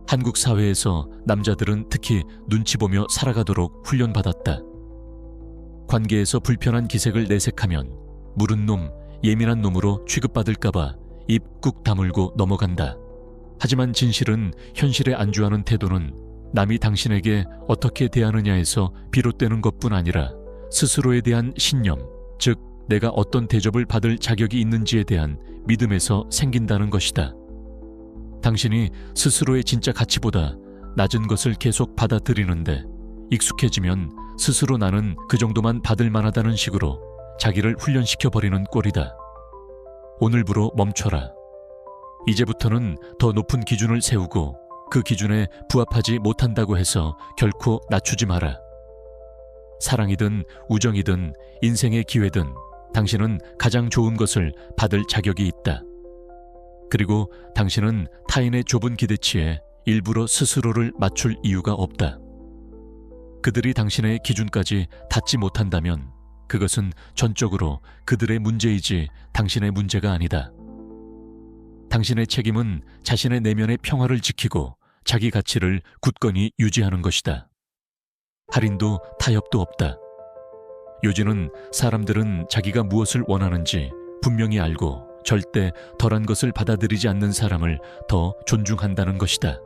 Speaker 1: 한국 사회에서 남자들은 특히 눈치 보며 살아가도록 훈련받았다. 관계에서 불편한 기색을 내색하면 무른 놈, 예민한 놈으로 취급받을까봐 입 꾹 다물고 넘어간다. 하지만 진실은 현실에 안주하는 태도는 남이 당신에게 어떻게 대하느냐에서 비롯되는 것뿐 아니라 스스로에 대한 신념, 즉 내가 어떤 대접을 받을 자격이 있는지에 대한 믿음에서 생긴다는 것이다. 당신이 스스로의 진짜 가치보다 낮은 것을 계속 받아들이는데 익숙해지면 스스로 나는 그 정도만 받을 만하다는 식으로 자기를 훈련시켜버리는 꼴이다. 오늘부로 멈춰라. 이제부터는 더 높은 기준을 세우고 그 기준에 부합하지 못한다고 해서 결코 낮추지 마라. 사랑이든 우정이든 인생의 기회든 당신은 가장 좋은 것을 받을 자격이 있다. 그리고 당신은 타인의 좁은 기대치에 일부러 스스로를 맞출 이유가 없다. 그들이 당신의 기준까지 닿지 못한다면 그것은 전적으로 그들의 문제이지 당신의 문제가 아니다. 당신의 책임은 자신의 내면의 평화를 지키고 자기 가치를 굳건히 유지하는 것이다. 할인도 타협도 없다. 요즘은 사람들은 자기가 무엇을 원하는지 분명히 알고 절대 덜한 것을 받아들이지 않는 사람을 더 존중한다는 것이다.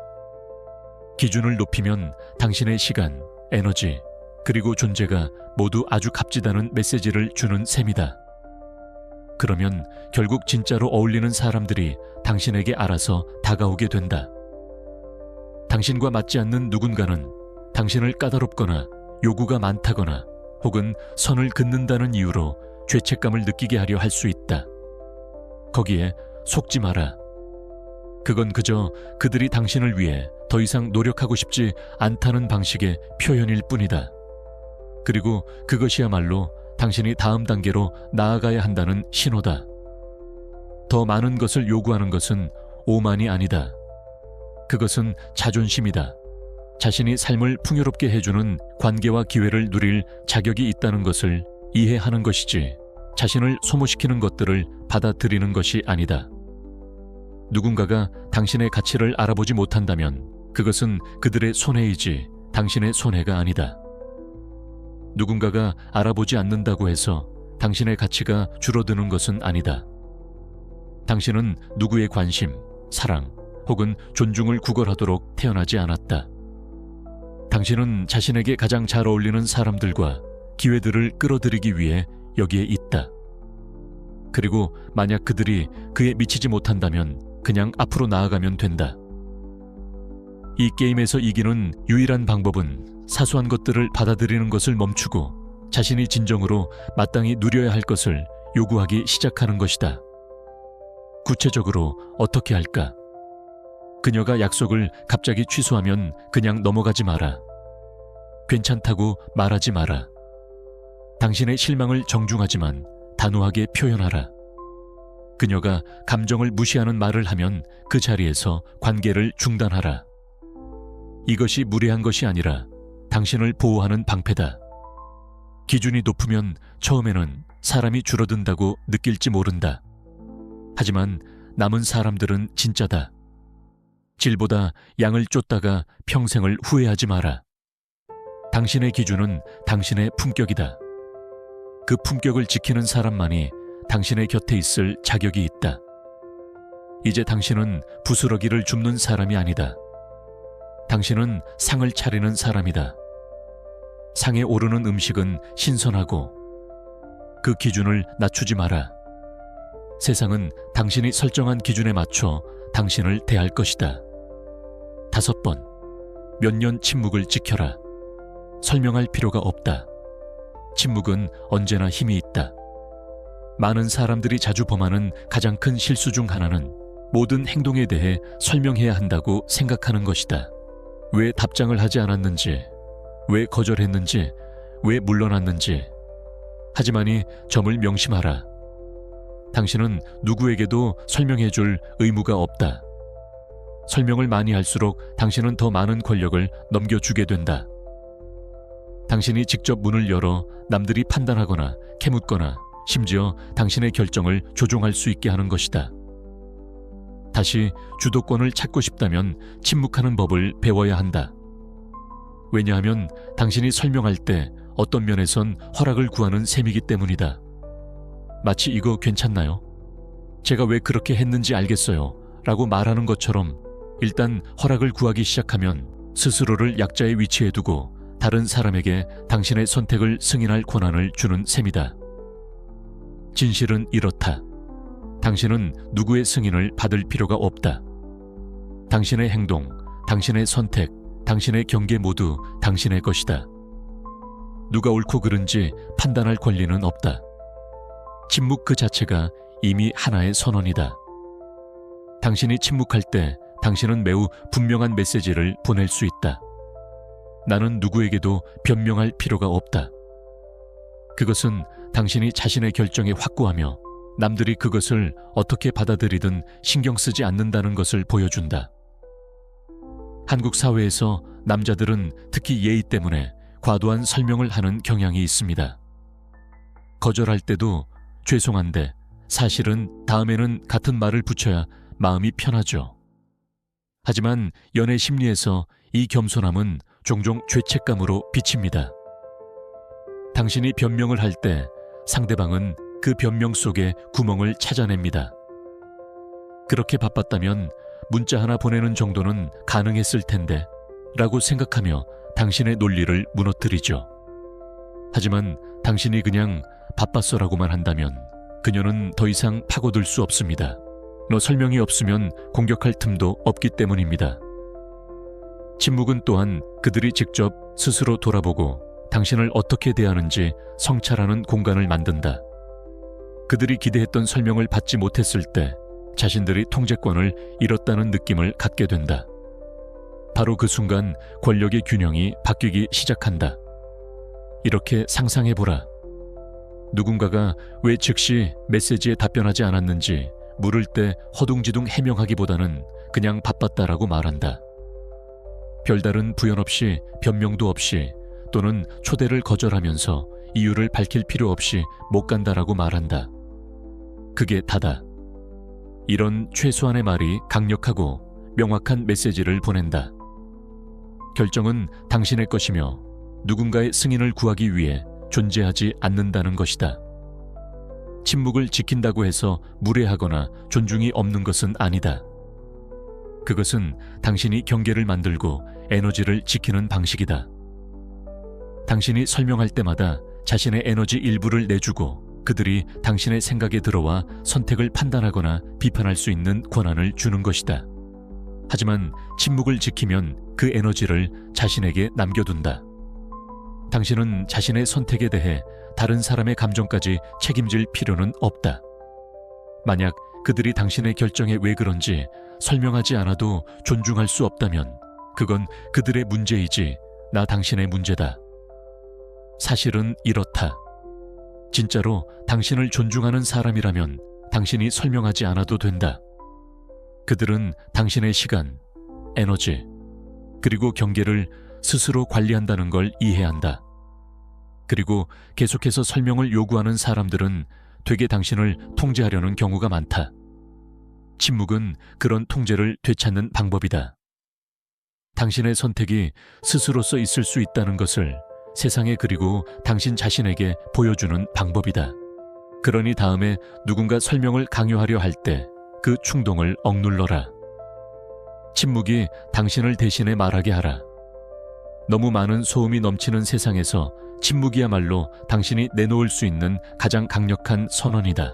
Speaker 1: 기준을 높이면 당신의 시간, 에너지, 그리고 존재가 모두 아주 값지다는 메시지를 주는 셈이다. 그러면 결국 진짜로 어울리는 사람들이 당신에게 알아서 다가오게 된다. 당신과 맞지 않는 누군가는 당신을 까다롭거나 요구가 많다거나 혹은 선을 긋는다는 이유로 죄책감을 느끼게 하려 할 수 있다. 거기에 속지 마라. 그건 그저 그들이 당신을 위해 더 이상 노력하고 싶지 않다는 방식의 표현일 뿐이다. 그리고 그것이야말로 당신이 다음 단계로 나아가야 한다는 신호다. 더 많은 것을 요구하는 것은 오만이 아니다. 그것은 자존심이다. 자신이 삶을 풍요롭게 해주는 관계와 기회를 누릴 자격이 있다는 것을 이해하는 것이지, 자신을 소모시키는 것들을 받아들이는 것이 아니다. 누군가가 당신의 가치를 알아보지 못한다면 그것은 그들의 손해이지 당신의 손해가 아니다. 누군가가 알아보지 않는다고 해서 당신의 가치가 줄어드는 것은 아니다. 당신은 누구의 관심, 사랑 혹은 존중을 구걸하도록 태어나지 않았다. 당신은 자신에게 가장 잘 어울리는 사람들과 기회들을 끌어들이기 위해 여기에 있다. 그리고 만약 그들이 그에 미치지 못한다면 그냥 앞으로 나아가면 된다. 이 게임에서 이기는 유일한 방법은 사소한 것들을 받아들이는 것을 멈추고 자신이 진정으로 마땅히 누려야 할 것을 요구하기 시작하는 것이다. 구체적으로 어떻게 할까? 그녀가 약속을 갑자기 취소하면 그냥 넘어가지 마라. 괜찮다고 말하지 마라. 당신의 실망을 정중하지만 단호하게 표현하라. 그녀가 감정을 무시하는 말을 하면 그 자리에서 관계를 중단하라. 이것이 무례한 것이 아니라 당신을 보호하는 방패다. 기준이 높으면 처음에는 사람이 줄어든다고 느낄지 모른다. 하지만 남은 사람들은 진짜다. 질보다 양을 쫓다가 평생을 후회하지 마라. 당신의 기준은 당신의 품격이다. 그 품격을 지키는 사람만이 당신의 곁에 있을 자격이 있다. 이제 당신은 부스러기를 줍는 사람이 아니다. 당신은 상을 차리는 사람이다. 상에 오르는 음식은 신선하고 그 기준을 낮추지 마라. 세상은 당신이 설정한 기준에 맞춰 당신을 대할 것이다. 5번, 몇 년 침묵을 지켜라. 설명할 필요가 없다. 침묵은 언제나 힘이 있다. 많은 사람들이 자주 범하는 가장 큰 실수 중 하나는 모든 행동에 대해 설명해야 한다고 생각하는 것이다. 왜 답장을 하지 않았는지, 왜 거절했는지, 왜 물러났는지. 하지만이 점을 명심하라. 당신은 누구에게도 설명해줄 의무가 없다. 설명을 많이 할수록 당신은 더 많은 권력을 넘겨주게 된다. 당신이 직접 문을 열어 남들이 판단하거나 캐묻거나 심지어 당신의 결정을 조종할 수 있게 하는 것이다. 다시 주도권을 찾고 싶다면 침묵하는 법을 배워야 한다. 왜냐하면 당신이 설명할 때 어떤 면에선 허락을 구하는 셈이기 때문이다. 마치 이거 괜찮나요? 제가 왜 그렇게 했는지 알겠어요 라고 말하는 것처럼 일단 허락을 구하기 시작하면 스스로를 약자의 위치에 두고 다른 사람에게 당신의 선택을 승인할 권한을 주는 셈이다. 진실은 이렇다. 당신은 누구의 승인을 받을 필요가 없다. 당신의 행동, 당신의 선택, 당신의 경계 모두 당신의 것이다. 누가 옳고 그른지 판단할 권리는 없다. 침묵 그 자체가 이미 하나의 선언이다. 당신이 침묵할 때 당신은 매우 분명한 메시지를 보낼 수 있다. 나는 누구에게도 변명할 필요가 없다. 그것은 당신이 자신의 결정에 확고하며 남들이 그것을 어떻게 받아들이든 신경 쓰지 않는다는 것을 보여준다. 한국 사회에서 남자들은 특히 예의 때문에 과도한 설명을 하는 경향이 있습니다. 거절할 때도 죄송한데 사실은 다음에는 같은 말을 붙여야 마음이 편하죠. 하지만 연애 심리에서 이 겸손함은 종종 죄책감으로 비칩니다. 당신이 변명을 할 때 상대방은 그 변명 속에 구멍을 찾아냅니다. 그렇게 바빴다면 문자 하나 보내는 정도는 가능했을 텐데 라고 생각하며 당신의 논리를 무너뜨리죠. 하지만 당신이 그냥 바빴어라고만 한다면 그녀는 더 이상 파고들 수 없습니다. 너 설명이 없으면 공격할 틈도 없기 때문입니다. 침묵은 또한 그들이 직접 스스로 돌아보고 당신을 어떻게 대하는지 성찰하는 공간을 만든다. 그들이 기대했던 설명을 받지 못했을 때 자신들이 통제권을 잃었다는 느낌을 갖게 된다. 바로 그 순간 권력의 균형이 바뀌기 시작한다. 이렇게 상상해보라. 누군가가 왜 즉시 메시지에 답변하지 않았는지 물을 때 허둥지둥 해명하기보다는 그냥 바빴다라고 말한다. 별다른 부연 없이 변명도 없이 또는 초대를 거절하면서 이유를 밝힐 필요 없이 못 간다라고 말한다. 그게 다다. 이런 최소한의 말이 강력하고 명확한 메시지를 보낸다. 결정은 당신의 것이며 누군가의 승인을 구하기 위해 존재하지 않는다는 것이다. 침묵을 지킨다고 해서 무례하거나 존중이 없는 것은 아니다. 그것은 당신이 경계를 만들고 에너지를 지키는 방식이다. 당신이 설명할 때마다 자신의 에너지 일부를 내주고 그들이 당신의 생각에 들어와 선택을 판단하거나 비판할 수 있는 권한을 주는 것이다. 하지만 침묵을 지키면 그 에너지를 자신에게 남겨둔다. 당신은 자신의 선택에 대해 다른 사람의 감정까지 책임질 필요는 없다. 만약 그들이 당신의 결정에 왜 그런지 설명하지 않아도 존중할 수 없다면 그건 그들의 문제이지 나 당신의 문제다. 사실은 이렇다. 진짜로 당신을 존중하는 사람이라면 당신이 설명하지 않아도 된다. 그들은 당신의 시간, 에너지, 그리고 경계를 스스로 관리한다는 걸 이해한다. 그리고 계속해서 설명을 요구하는 사람들은 되게 당신을 통제하려는 경우가 많다. 침묵은 그런 통제를 되찾는 방법이다. 당신의 선택이 스스로서 있을 수 있다는 것을 세상에 그리고 당신 자신에게 보여주는 방법이다. 그러니 다음에 누군가 설명을 강요하려 할 때 그 충동을 억눌러라. 침묵이 당신을 대신해 말하게 하라. 너무 많은 소음이 넘치는 세상에서 침묵이야말로 당신이 내놓을 수 있는 가장 강력한 선언이다.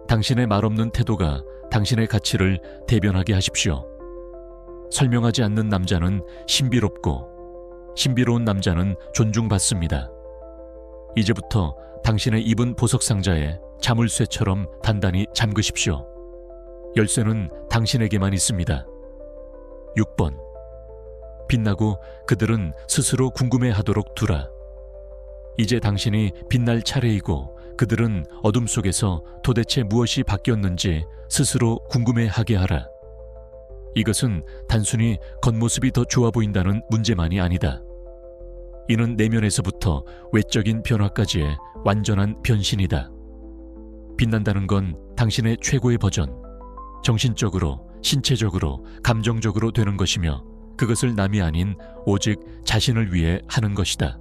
Speaker 1: 당신의 말없는 태도가 당신의 가치를 대변하게 하십시오. 설명하지 않는 남자는 신비롭고 신비로운 남자는 존중받습니다. 이제부터 당신의 입은 보석 상자에 자물쇠처럼 단단히 잠그십시오. 열쇠는 당신에게만 있습니다. 6번. 빛나고 그들은 스스로 궁금해하도록 두라. 이제 당신이 빛날 차례이고 그들은 어둠 속에서 도대체 무엇이 바뀌었는지 스스로 궁금해하게 하라. 이것은 단순히 겉모습이 더 좋아 보인다는 문제만이 아니다. 이는 내면에서부터 외적인 변화까지의 완전한 변신이다. 빛난다는 건 당신의 최고의 버전, 정신적으로, 신체적으로, 감정적으로 되는 것이며 그것을 남이 아닌 오직 자신을 위해 하는 것이다.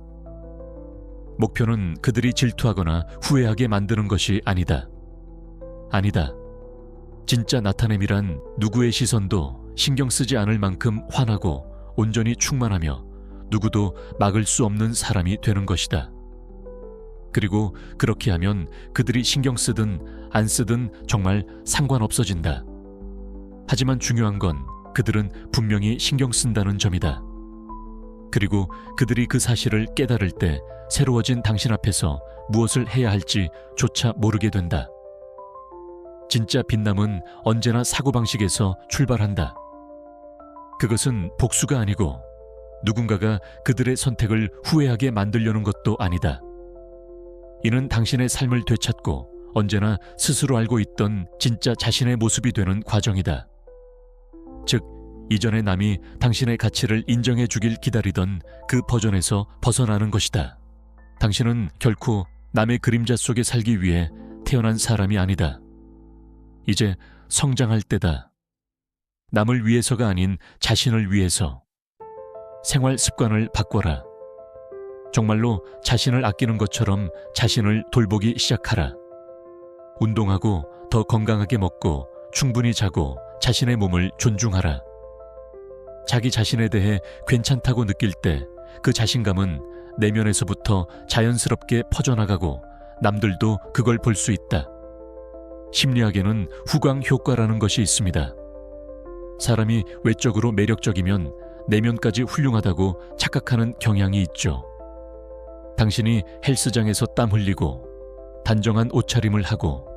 Speaker 1: 목표는 그들이 질투하거나 후회하게 만드는 것이 아니다. 아니다. 진짜 나타냄이란 누구의 시선도 신경 쓰지 않을 만큼 환하고 온전히 충만하며 누구도 막을 수 없는 사람이 되는 것이다. 그리고 그렇게 하면 그들이 신경 쓰든 안 쓰든 정말 상관없어진다. 하지만 중요한 건 그들은 분명히 신경 쓴다는 점이다. 그리고 그들이 그 사실을 깨달을 때 새로워진 당신 앞에서 무엇을 해야 할지 조차 모르게 된다. 진짜 빛남은 언제나 사고방식에서 출발한다. 그것은 복수가 아니고 누군가가 그들의 선택을 후회하게 만들려는 것도 아니다. 이는 당신의 삶을 되찾고 언제나 스스로 알고 있던 진짜 자신의 모습이 되는 과정이다. 즉, 이전에 남이 당신의 가치를 인정해 주길 기다리던 그 버전에서 벗어나는 것이다. 당신은 결코 남의 그림자 속에 살기 위해 태어난 사람이 아니다. 이제 성장할 때다. 남을 위해서가 아닌 자신을 위해서. 생활 습관을 바꿔라. 정말로 자신을 아끼는 것처럼 자신을 돌보기 시작하라. 운동하고 더 건강하게 먹고 충분히 자고 자신의 몸을 존중하라. 자기 자신에 대해 괜찮다고 느낄 때 그 자신감은 내면에서부터 자연스럽게 퍼져나가고 남들도 그걸 볼 수 있다. 심리학에는 후광 효과라는 것이 있습니다. 사람이 외적으로 매력적이면 내면까지 훌륭하다고 착각하는 경향이 있죠. 당신이 헬스장에서 땀 흘리고 단정한 옷차림을 하고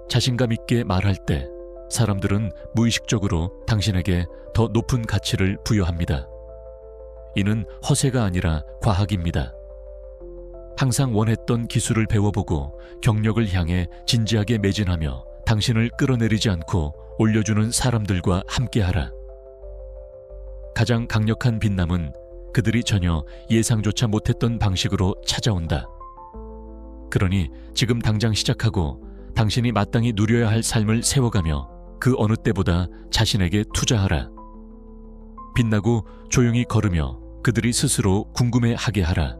Speaker 1: 자신감 있게 말할 때 사람들은 무의식적으로 당신에게 더 높은 가치를 부여합니다. 이는 허세가 아니라 과학입니다. 항상 원했던 기술을 배워보고 경력을 향해 진지하게 매진하며 당신을 끌어내리지 않고 올려주는 사람들과 함께하라. 가장 강력한 빛남은 그들이 전혀 예상조차 못했던 방식으로 찾아온다. 그러니 지금 당장 시작하고 당신이 마땅히 누려야 할 삶을 세워가며 그 어느 때보다 자신에게 투자하라. 빛나고 조용히 걸으며 그들이 스스로 궁금해하게 하라.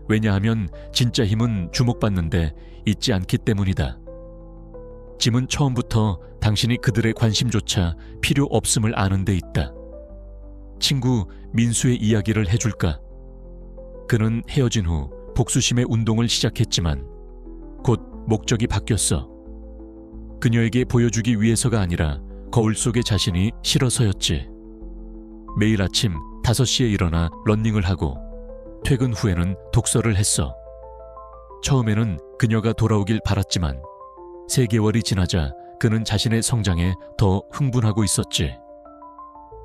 Speaker 1: 왜냐하면 진짜 힘은 주목받는데 있지 않기 때문이다. 짐은 처음부터 당신이 그들의 관심조차 필요 없음을 아는 데 있다. 친구 민수의 이야기를 해줄까? 그는 헤어진 후 복수심의 운동을 시작했지만 곧 목적이 바뀌었어. 그녀에게 보여주기 위해서가 아니라 거울 속의 자신이 싫어서였지. 매일 아침 5시에 일어나 러닝을 하고 퇴근 후에는 독서를 했어. 처음에는 그녀가 돌아오길 바랐지만 3개월이 지나자 그는 자신의 성장에 더 흥분하고 있었지.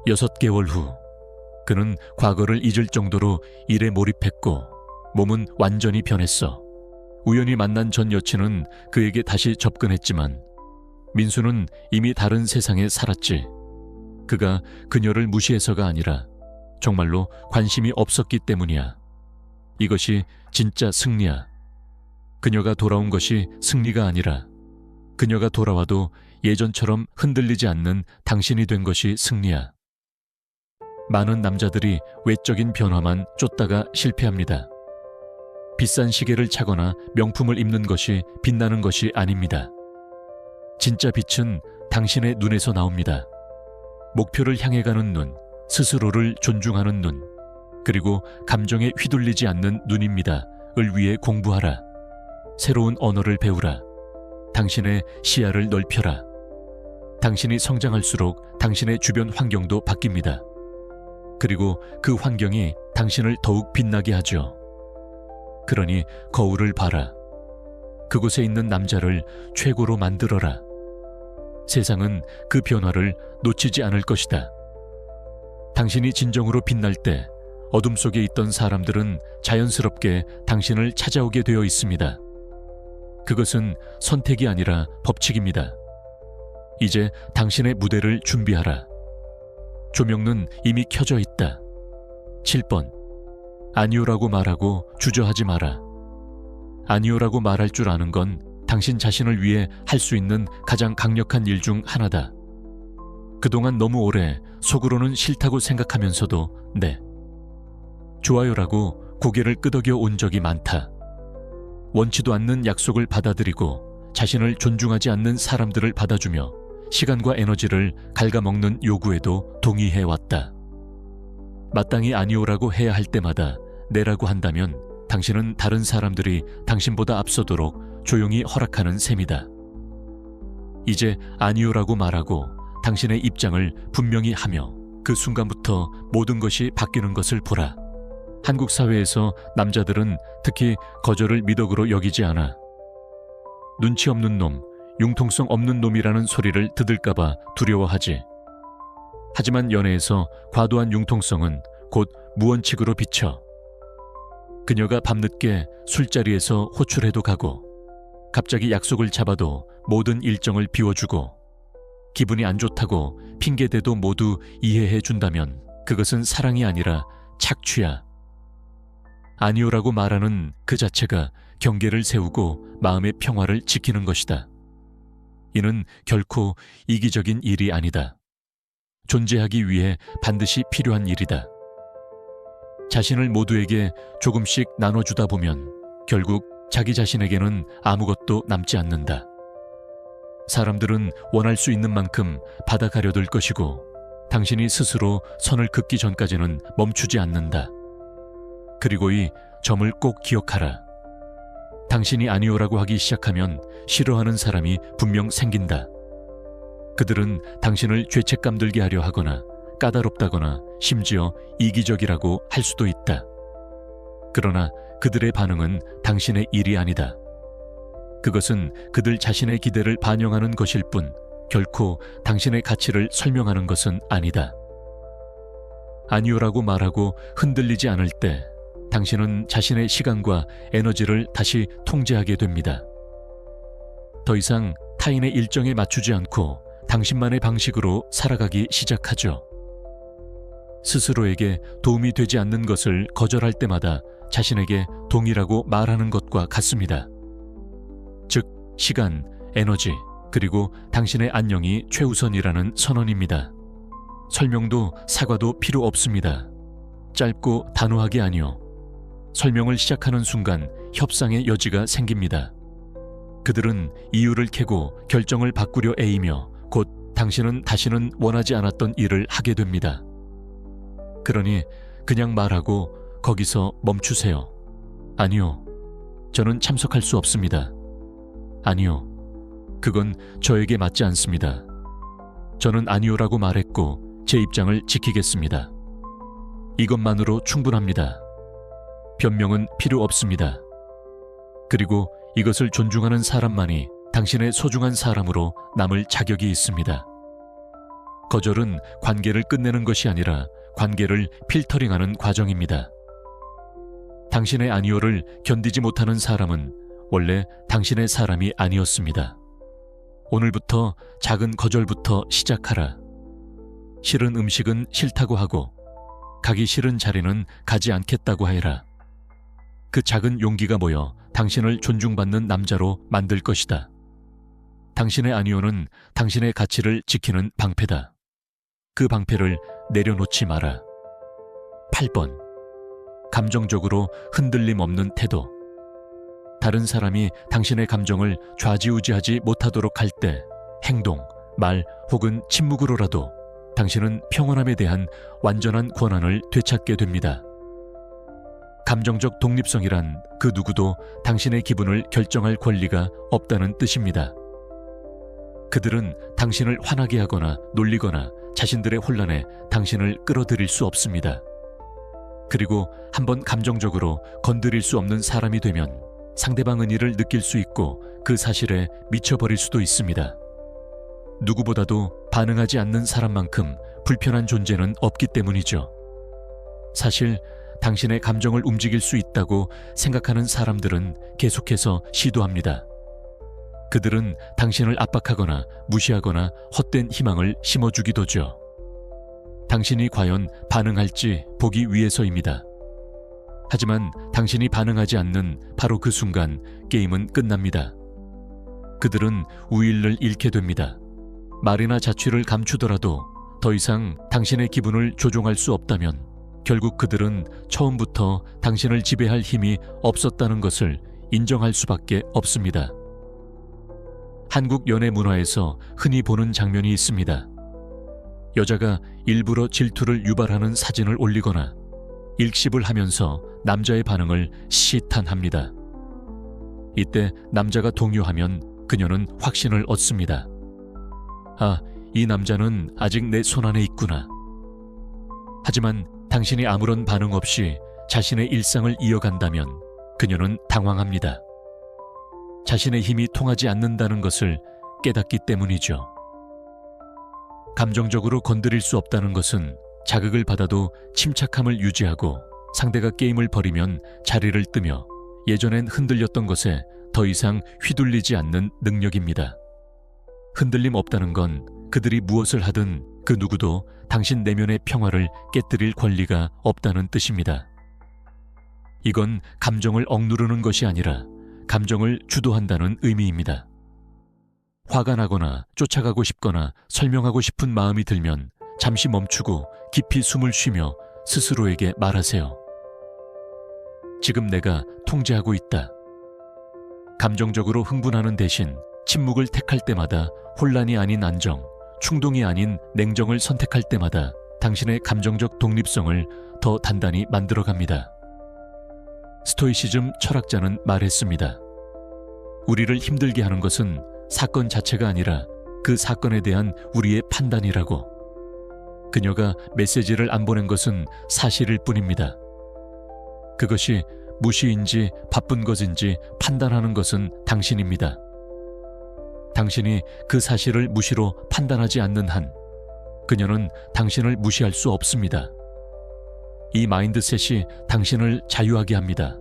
Speaker 1: 6개월 후 그는 과거를 잊을 정도로 일에 몰입했고 몸은 완전히 변했어. 우연히 만난 전 여친은 그에게 다시 접근했지만 민수는 이미 다른 세상에 살았지. 그가 그녀를 무시해서가 아니라 정말로 관심이 없었기 때문이야. 이것이 진짜 승리야. 그녀가 돌아온 것이 승리가 아니라 그녀가 돌아와도 예전처럼 흔들리지 않는 당신이 된 것이 승리야. 많은 남자들이 외적인 변화만 쫓다가 실패합니다. 비싼 시계를 차거나 명품을 입는 것이 빛나는 것이 아닙니다. 진짜 빛은 당신의 눈에서 나옵니다. 목표를 향해 가는 눈, 스스로를 존중하는 눈, 그리고 감정에 휘둘리지 않는 눈입니다. 을 위해 공부하라. 새로운 언어를 배우라. 당신의 시야를 넓혀라. 당신이 성장할수록 당신의 주변 환경도 바뀝니다. 그리고 그 환경이 당신을 더욱 빛나게 하죠. 그러니 거울을 봐라. 그곳에 있는 남자를 최고로 만들어라. 세상은 그 변화를 놓치지 않을 것이다. 당신이 진정으로 빛날 때 어둠 속에 있던 사람들은 자연스럽게 당신을 찾아오게 되어 있습니다. 그것은 선택이 아니라 법칙입니다. 이제 당신의 무대를 준비하라. 조명은 이미 켜져 있다. 7번. 아니오라고 말하고 주저하지 마라. 아니오라고 말할 줄 아는 건 당신 자신을 위해 할 수 있는 가장 강력한 일 중 하나다. 그동안 너무 오래 속으로는 싫다고 생각하면서도 네, 좋아요라고 고개를 끄덕여 온 적이 많다. 원치도 않는 약속을 받아들이고 자신을 존중하지 않는 사람들을 받아주며 시간과 에너지를 갉아먹는 요구에도 동의해왔다. 마땅히 아니오라고 해야 할 때마다 네라고 한다면 당신은 다른 사람들이 당신보다 앞서도록 조용히 허락하는 셈이다. 이제 아니오라고 말하고 당신의 입장을 분명히 하며 그 순간부터 모든 것이 바뀌는 것을 보라. 한국 사회에서 남자들은 특히 거절을 미덕으로 여기지 않아. 눈치 없는 놈, 융통성 없는 놈이라는 소리를 듣을까봐 두려워하지. 하지만 연애에서 과도한 융통성은 곧 무원칙으로 비쳐. 그녀가 밤늦게 술자리에서 호출해도 가고 갑자기 약속을 잡아도 모든 일정을 비워주고 기분이 안 좋다고 핑계대도 모두 이해해 준다면 그것은 사랑이 아니라 착취야. 아니오라고 말하는 그 자체가 경계를 세우고 마음의 평화를 지키는 것이다. 이는 결코 이기적인 일이 아니다. 존재하기 위해 반드시 필요한 일이다. 자신을 모두에게 조금씩 나눠주다 보면 결국 자기 자신에게는 아무것도 남지 않는다. 사람들은 원할 수 있는 만큼 받아가려들 것이고 당신이 스스로 선을 긋기 전까지는 멈추지 않는다. 그리고 이 점을 꼭 기억하라. 당신이 아니오라고 하기 시작하면 싫어하는 사람이 분명 생긴다. 그들은 당신을 죄책감 들게 하려 하거나 까다롭다거나 심지어 이기적이라고 할 수도 있다. 그러나 그들의 반응은 당신의 일이 아니다. 그것은 그들 자신의 기대를 반영하는 것일 뿐 결코 당신의 가치를 설명하는 것은 아니다. 아니오라고 말하고 흔들리지 않을 때 당신은 자신의 시간과 에너지를 다시 통제하게 됩니다. 더 이상 타인의 일정에 맞추지 않고 당신만의 방식으로 살아가기 시작하죠. 스스로에게 도움이 되지 않는 것을 거절할 때마다 자신에게 동의라고 말하는 것과 같습니다. 즉, 시간, 에너지, 그리고 당신의 안녕이 최우선이라는 선언입니다. 설명도 사과도 필요 없습니다. 짧고 단호하게 아니요. 설명을 시작하는 순간 협상의 여지가 생깁니다. 그들은 이유를 캐고 결정을 바꾸려 애이며 곧 당신은 다시는 원하지 않았던 일을 하게 됩니다. 그러니 그냥 말하고 거기서 멈추세요. 아니요, 저는 참석할 수 없습니다. 아니요, 그건 저에게 맞지 않습니다. 저는 아니오라고 말했고 제 입장을 지키겠습니다. 이것만으로 충분합니다. 변명은 필요 없습니다. 그리고 이것을 존중하는 사람만이 당신의 소중한 사람으로 남을 자격이 있습니다. 거절은 관계를 끝내는 것이 아니라 관계를 필터링하는 과정입니다. 당신의 아니오를 견디지 못하는 사람은 원래 당신의 사람이 아니었습니다. 오늘부터 작은 거절부터 시작하라. 싫은 음식은 싫다고 하고 가기 싫은 자리는 가지 않겠다고 해라. 그 작은 용기가 모여 당신을 존중받는 남자로 만들 것이다. 당신의 아니오는 당신의 가치를 지키는 방패다. 그 방패를 내려놓지 마라. 8번. 감정적으로 흔들림 없는 태도. 다른 사람이 당신의 감정을 좌지우지하지 못하도록 할 때 행동, 말 혹은 침묵으로라도 당신은 평온함에 대한 완전한 권한을 되찾게 됩니다. 감정적 독립성이란 그 누구도 당신의 기분을 결정할 권리가 없다는 뜻입니다. 그들은 당신을 화나게 하거나 놀리거나 자신들의 혼란에 당신을 끌어들일 수 없습니다. 그리고 한번 감정적으로 건드릴 수 없는 사람이 되면 상대방은 이를 느낄 수 있고 그 사실에 미쳐버릴 수도 있습니다. 누구보다도 반응하지 않는 사람만큼 불편한 존재는 없기 때문이죠. 사실 당신의 감정을 움직일 수 있다고 생각하는 사람들은 계속해서 시도합니다. 그들은 당신을 압박하거나 무시하거나 헛된 희망을 심어주기도죠. 당신이 과연 반응할지 보기 위해서입니다. 하지만 당신이 반응하지 않는 바로 그 순간 게임은 끝납니다. 그들은 우위를 잃게 됩니다. 말이나 자취를 감추더라도 더 이상 당신의 기분을 조종할 수 없다면 결국 그들은 처음부터 당신을 지배할 힘이 없었다는 것을 인정할 수밖에 없습니다. 한국 연애 문화에서 흔히 보는 장면이 있습니다. 여자가 일부러 질투를 유발하는 사진을 올리거나 일십을 하면서 남자의 반응을 시탄합니다. 이때 남자가 동요하면 그녀는 확신을 얻습니다. 아, 이 남자는 아직 내 손안에 있구나. 하지만 당신이 아무런 반응 없이 자신의 일상을 이어간다면 그녀는 당황합니다. 자신의 힘이 통하지 않는다는 것을 깨닫기 때문이죠. 감정적으로 건드릴 수 없다는 것은 자극을 받아도 침착함을 유지하고 상대가 게임을 벌이면 자리를 뜨며 예전엔 흔들렸던 것에 더 이상 휘둘리지 않는 능력입니다. 흔들림 없다는 건 그들이 무엇을 하든 그 누구도 당신 내면의 평화를 깨뜨릴 권리가 없다는 뜻입니다. 이건 감정을 억누르는 것이 아니라 감정을 주도한다는 의미입니다. 화가 나거나 쫓아가고 싶거나 설명하고 싶은 마음이 들면 잠시 멈추고 깊이 숨을 쉬며 스스로에게 말하세요. 지금 내가 통제하고 있다. 감정적으로 흥분하는 대신 침묵을 택할 때마다, 혼란이 아닌 안정, 충동이 아닌 냉정을 선택할 때마다 당신의 감정적 독립성을 더 단단히 만들어갑니다. 스토이시즘 철학자는 말했습니다. 우리를 힘들게 하는 것은 사건 자체가 아니라 그 사건에 대한 우리의 판단이라고. 그녀가 메시지를 안 보낸 것은 사실일 뿐입니다. 그것이 무시인지 바쁜 것인지 판단하는 것은 당신입니다. 당신이 그 사실을 무시로 판단하지 않는 한 그녀는 당신을 무시할 수 없습니다. 이 마인드셋이 당신을 자유하게 합니다.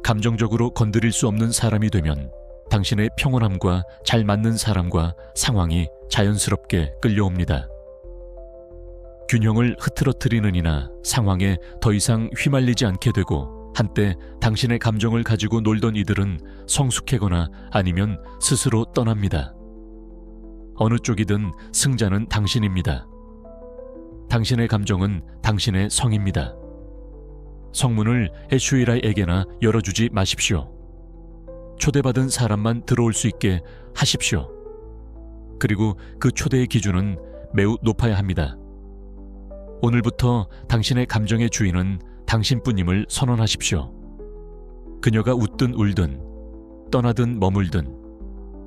Speaker 1: 감정적으로 건드릴 수 없는 사람이 되면 당신의 평온함과 잘 맞는 사람과 상황이 자연스럽게 끌려옵니다. 균형을 흐트러뜨리는 이나 상황에 더 이상 휘말리지 않게 되고 한때 당신의 감정을 가지고 놀던 이들은 성숙해거나 아니면 스스로 떠납니다. 어느 쪽이든 승자는 당신입니다. 당신의 감정은 당신의 성입니다. 성문을 애슈이라에게나 열어주지 마십시오. 초대받은 사람만 들어올 수 있게 하십시오. 그리고 그 초대의 기준은 매우 높아야 합니다. 오늘부터 당신의 감정의 주인은 당신뿐임을 선언하십시오. 그녀가 웃든 울든 떠나든 머물든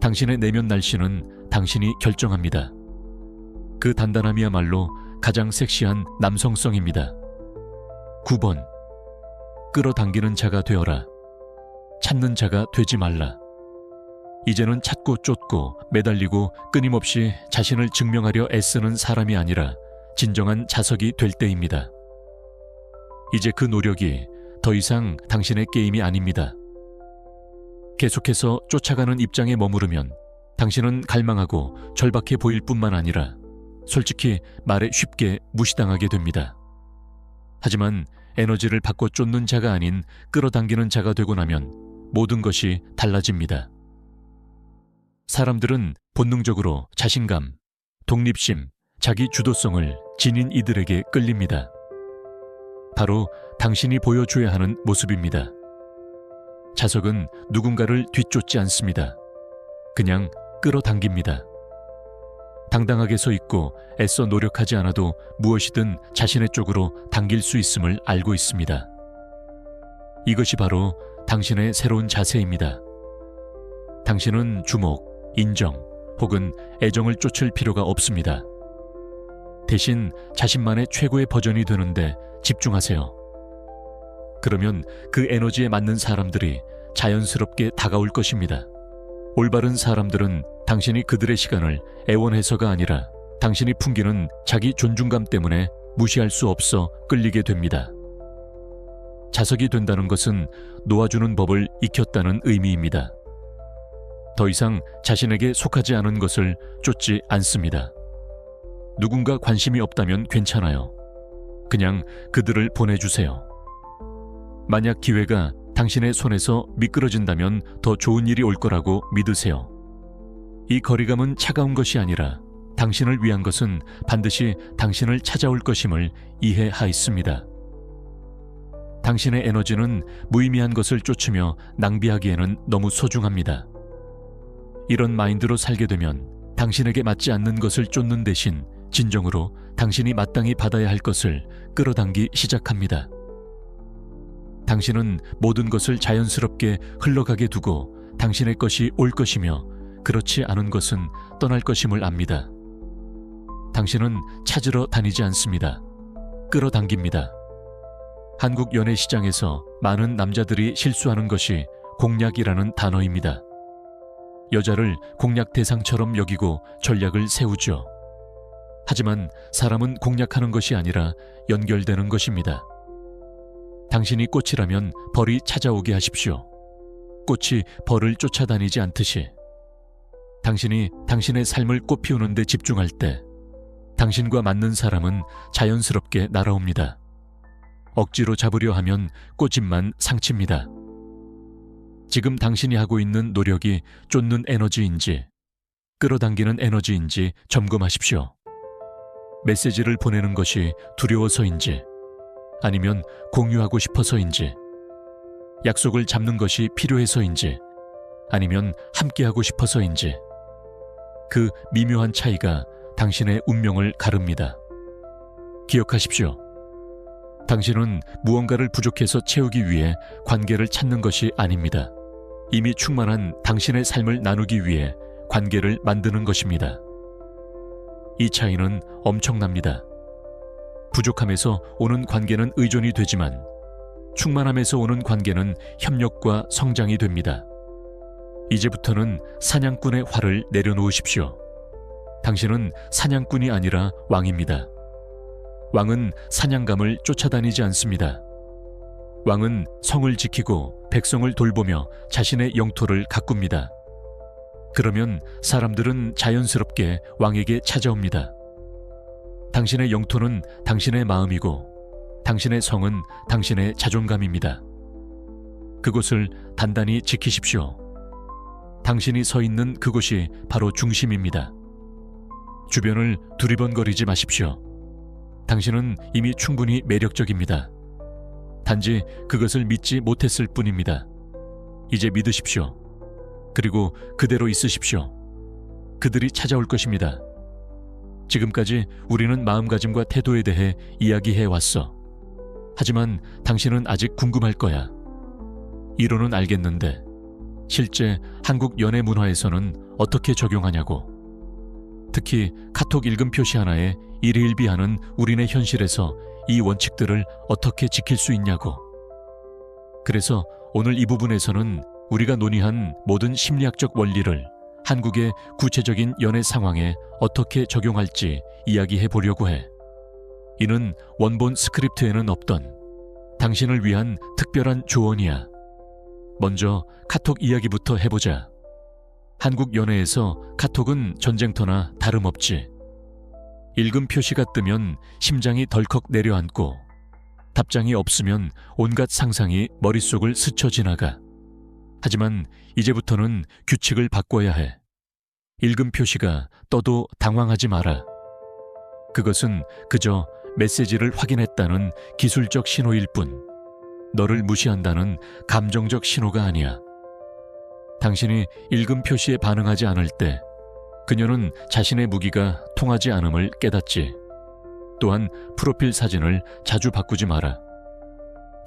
Speaker 1: 당신의 내면 날씨는 당신이 결정합니다. 그 단단함이야말로 가장 섹시한 남성성입니다. 9번. 끌어당기는 자가 되어라. 찾는 자가 되지 말라. 이제는 찾고 쫓고 매달리고 끊임없이 자신을 증명하려 애쓰는 사람이 아니라 진정한 자석이 될 때입니다. 이제 그 노력이 더 이상 당신의 게임이 아닙니다. 계속해서 쫓아가는 입장에 머무르면 당신은 갈망하고 절박해 보일 뿐만 아니라 솔직히 말에 쉽게 무시당하게 됩니다. 하지만 에너지를 바꿔 쫓는 자가 아닌 끌어당기는 자가 되고 나면 모든 것이 달라집니다. 사람들은 본능적으로 자신감, 독립심, 자기 주도성을 지닌 이들에게 끌립니다. 바로 당신이 보여줘야 하는 모습입니다. 자석은 누군가를 뒤쫓지 않습니다. 그냥 끌어당깁니다. 당당하게 서 있고 애써 노력하지 않아도 무엇이든 자신의 쪽으로 당길 수 있음을 알고 있습니다. 이것이 바로 당신의 새로운 자세입니다. 당신은 주목, 인정 혹은 애정을 쫓을 필요가 없습니다. 대신 자신만의 최고의 버전이 되는데 집중하세요. 그러면 그 에너지에 맞는 사람들이 자연스럽게 다가올 것입니다. 올바른 사람들은 당신이 그들의 시간을 애원해서가 아니라 당신이 풍기는 자기 존중감 때문에 무시할 수 없어 끌리게 됩니다. 자석이 된다는 것은 놓아주는 법을 익혔다는 의미입니다. 더 이상 자신에게 속하지 않은 것을 쫓지 않습니다. 누군가 관심이 없다면 괜찮아요. 그냥 그들을 보내주세요. 만약 기회가 당신의 손에서 미끄러진다면 더 좋은 일이 올 거라고 믿으세요. 이 거리감은 차가운 것이 아니라 당신을 위한 것은 반드시 당신을 찾아올 것임을 이해하였습니다. 당신의 에너지는 무의미한 것을 쫓으며 낭비하기에는 너무 소중합니다. 이런 마인드로 살게 되면 당신에게 맞지 않는 것을 쫓는 대신 진정으로 당신이 마땅히 받아야 할 것을 끌어당기 시작합니다. 당신은 모든 것을 자연스럽게 흘러가게 두고 당신의 것이 올 것이며 그렇지 않은 것은 떠날 것임을 압니다. 당신은 찾으러 다니지 않습니다. 끌어당깁니다. 한국 연애 시장에서 많은 남자들이 실수하는 것이 공략이라는 단어입니다. 여자를 공략 대상처럼 여기고 전략을 세우죠. 하지만 사람은 공략하는 것이 아니라 연결되는 것입니다. 당신이 꽃이라면 벌이 찾아오게 하십시오. 꽃이 벌을 쫓아다니지 않듯이. 당신이 당신의 삶을 꽃피우는 데 집중할 때 당신과 맞는 사람은 자연스럽게 날아옵니다. 억지로 잡으려 하면 꽃잎만 상칩니다. 지금 당신이 하고 있는 노력이 쫓는 에너지인지 끌어당기는 에너지인지 점검하십시오. 메시지를 보내는 것이 두려워서인지 아니면 공유하고 싶어서인지 약속을 잡는 것이 필요해서인지 아니면 함께하고 싶어서인지 그 미묘한 차이가 당신의 운명을 가릅니다. 기억하십시오. 당신은 무언가를 부족해서 채우기 위해 관계를 찾는 것이 아닙니다. 이미 충만한 당신의 삶을 나누기 위해 관계를 만드는 것입니다. 이 차이는 엄청납니다. 부족함에서 오는 관계는 의존이 되지만 충만함에서 오는 관계는 협력과 성장이 됩니다. 이제부터는 사냥꾼의 활을 내려놓으십시오. 당신은 사냥꾼이 아니라 왕입니다. 왕은 사냥감을 쫓아다니지 않습니다. 왕은 성을 지키고 백성을 돌보며 자신의 영토를 가꿉니다. 그러면 사람들은 자연스럽게 왕에게 찾아옵니다. 당신의 영토는 당신의 마음이고 당신의 성은 당신의 자존감입니다. 그곳을 단단히 지키십시오. 당신이 서 있는 그곳이 바로 중심입니다. 주변을 두리번거리지 마십시오. 당신은 이미 충분히 매력적입니다. 단지 그것을 믿지 못했을 뿐입니다. 이제 믿으십시오. 그리고 그대로 있으십시오. 그들이 찾아올 것입니다. 지금까지 우리는 마음가짐과 태도에 대해 이야기해 왔어. 하지만 당신은 아직 궁금할 거야. 이론은 알겠는데 실제 한국 연애 문화에서는 어떻게 적용하냐고. 특히 카톡 읽음 표시 하나에 일희일비하는 우리네 현실에서 이 원칙들을 어떻게 지킬 수 있냐고. 그래서 오늘 이 부분에서는 우리가 논의한 모든 심리학적 원리를 한국의 구체적인 연애 상황에 어떻게 적용할지 이야기해 보려고 해. 이는 원본 스크립트에는 없던 당신을 위한 특별한 조언이야. 먼저 카톡 이야기부터 해보자. 한국 연애에서 카톡은 전쟁터나 다름없지. 읽음 표시가 뜨면 심장이 덜컥 내려앉고 답장이 없으면 온갖 상상이 머릿속을 스쳐 지나가. 하지만 이제부터는 규칙을 바꿔야 해. 읽음 표시가 떠도 당황하지 마라. 그것은 그저 메시지를 확인했다는 기술적 신호일 뿐, 너를 무시한다는 감정적 신호가 아니야. 당신이 읽음 표시에 반응하지 않을 때 그녀는 자신의 무기가 통하지 않음을 깨닫지. 또한 프로필 사진을 자주 바꾸지 마라.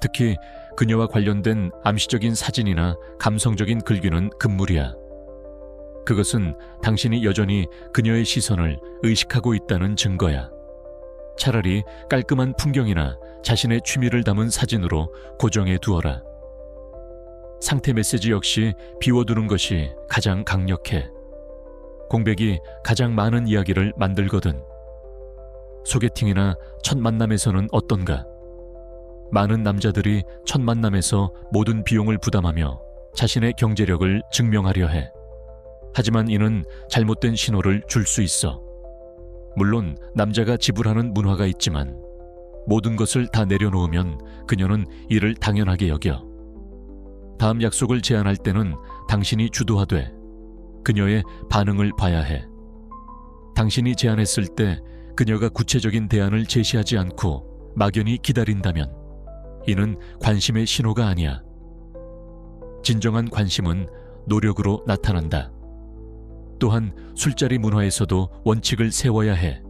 Speaker 1: 특히 그녀와 관련된 암시적인 사진이나 감성적인 글귀는 금물이야. 그것은 당신이 여전히 그녀의 시선을 의식하고 있다는 증거야. 차라리 깔끔한 풍경이나 자신의 취미를 담은 사진으로 고정해 두어라. 상태 메시지 역시 비워두는 것이 가장 강력해. 공백이 가장 많은 이야기를 만들거든. 소개팅이나 첫 만남에서는 어떤가? 많은 남자들이 첫 만남에서 모든 비용을 부담하며 자신의 경제력을 증명하려 해. 하지만 이는 잘못된 신호를 줄 수 있어. 물론 남자가 지불하는 문화가 있지만 모든 것을 다 내려놓으면 그녀는 이를 당연하게 여겨. 다음 약속을 제안할 때는 당신이 주도하되 그녀의 반응을 봐야 해. 당신이 제안했을 때 그녀가 구체적인 대안을 제시하지 않고 막연히 기다린다면 이는 관심의 신호가 아니야. 진정한 관심은 노력으로 나타난다. 또한 술자리 문화에서도 원칙을 세워야 해.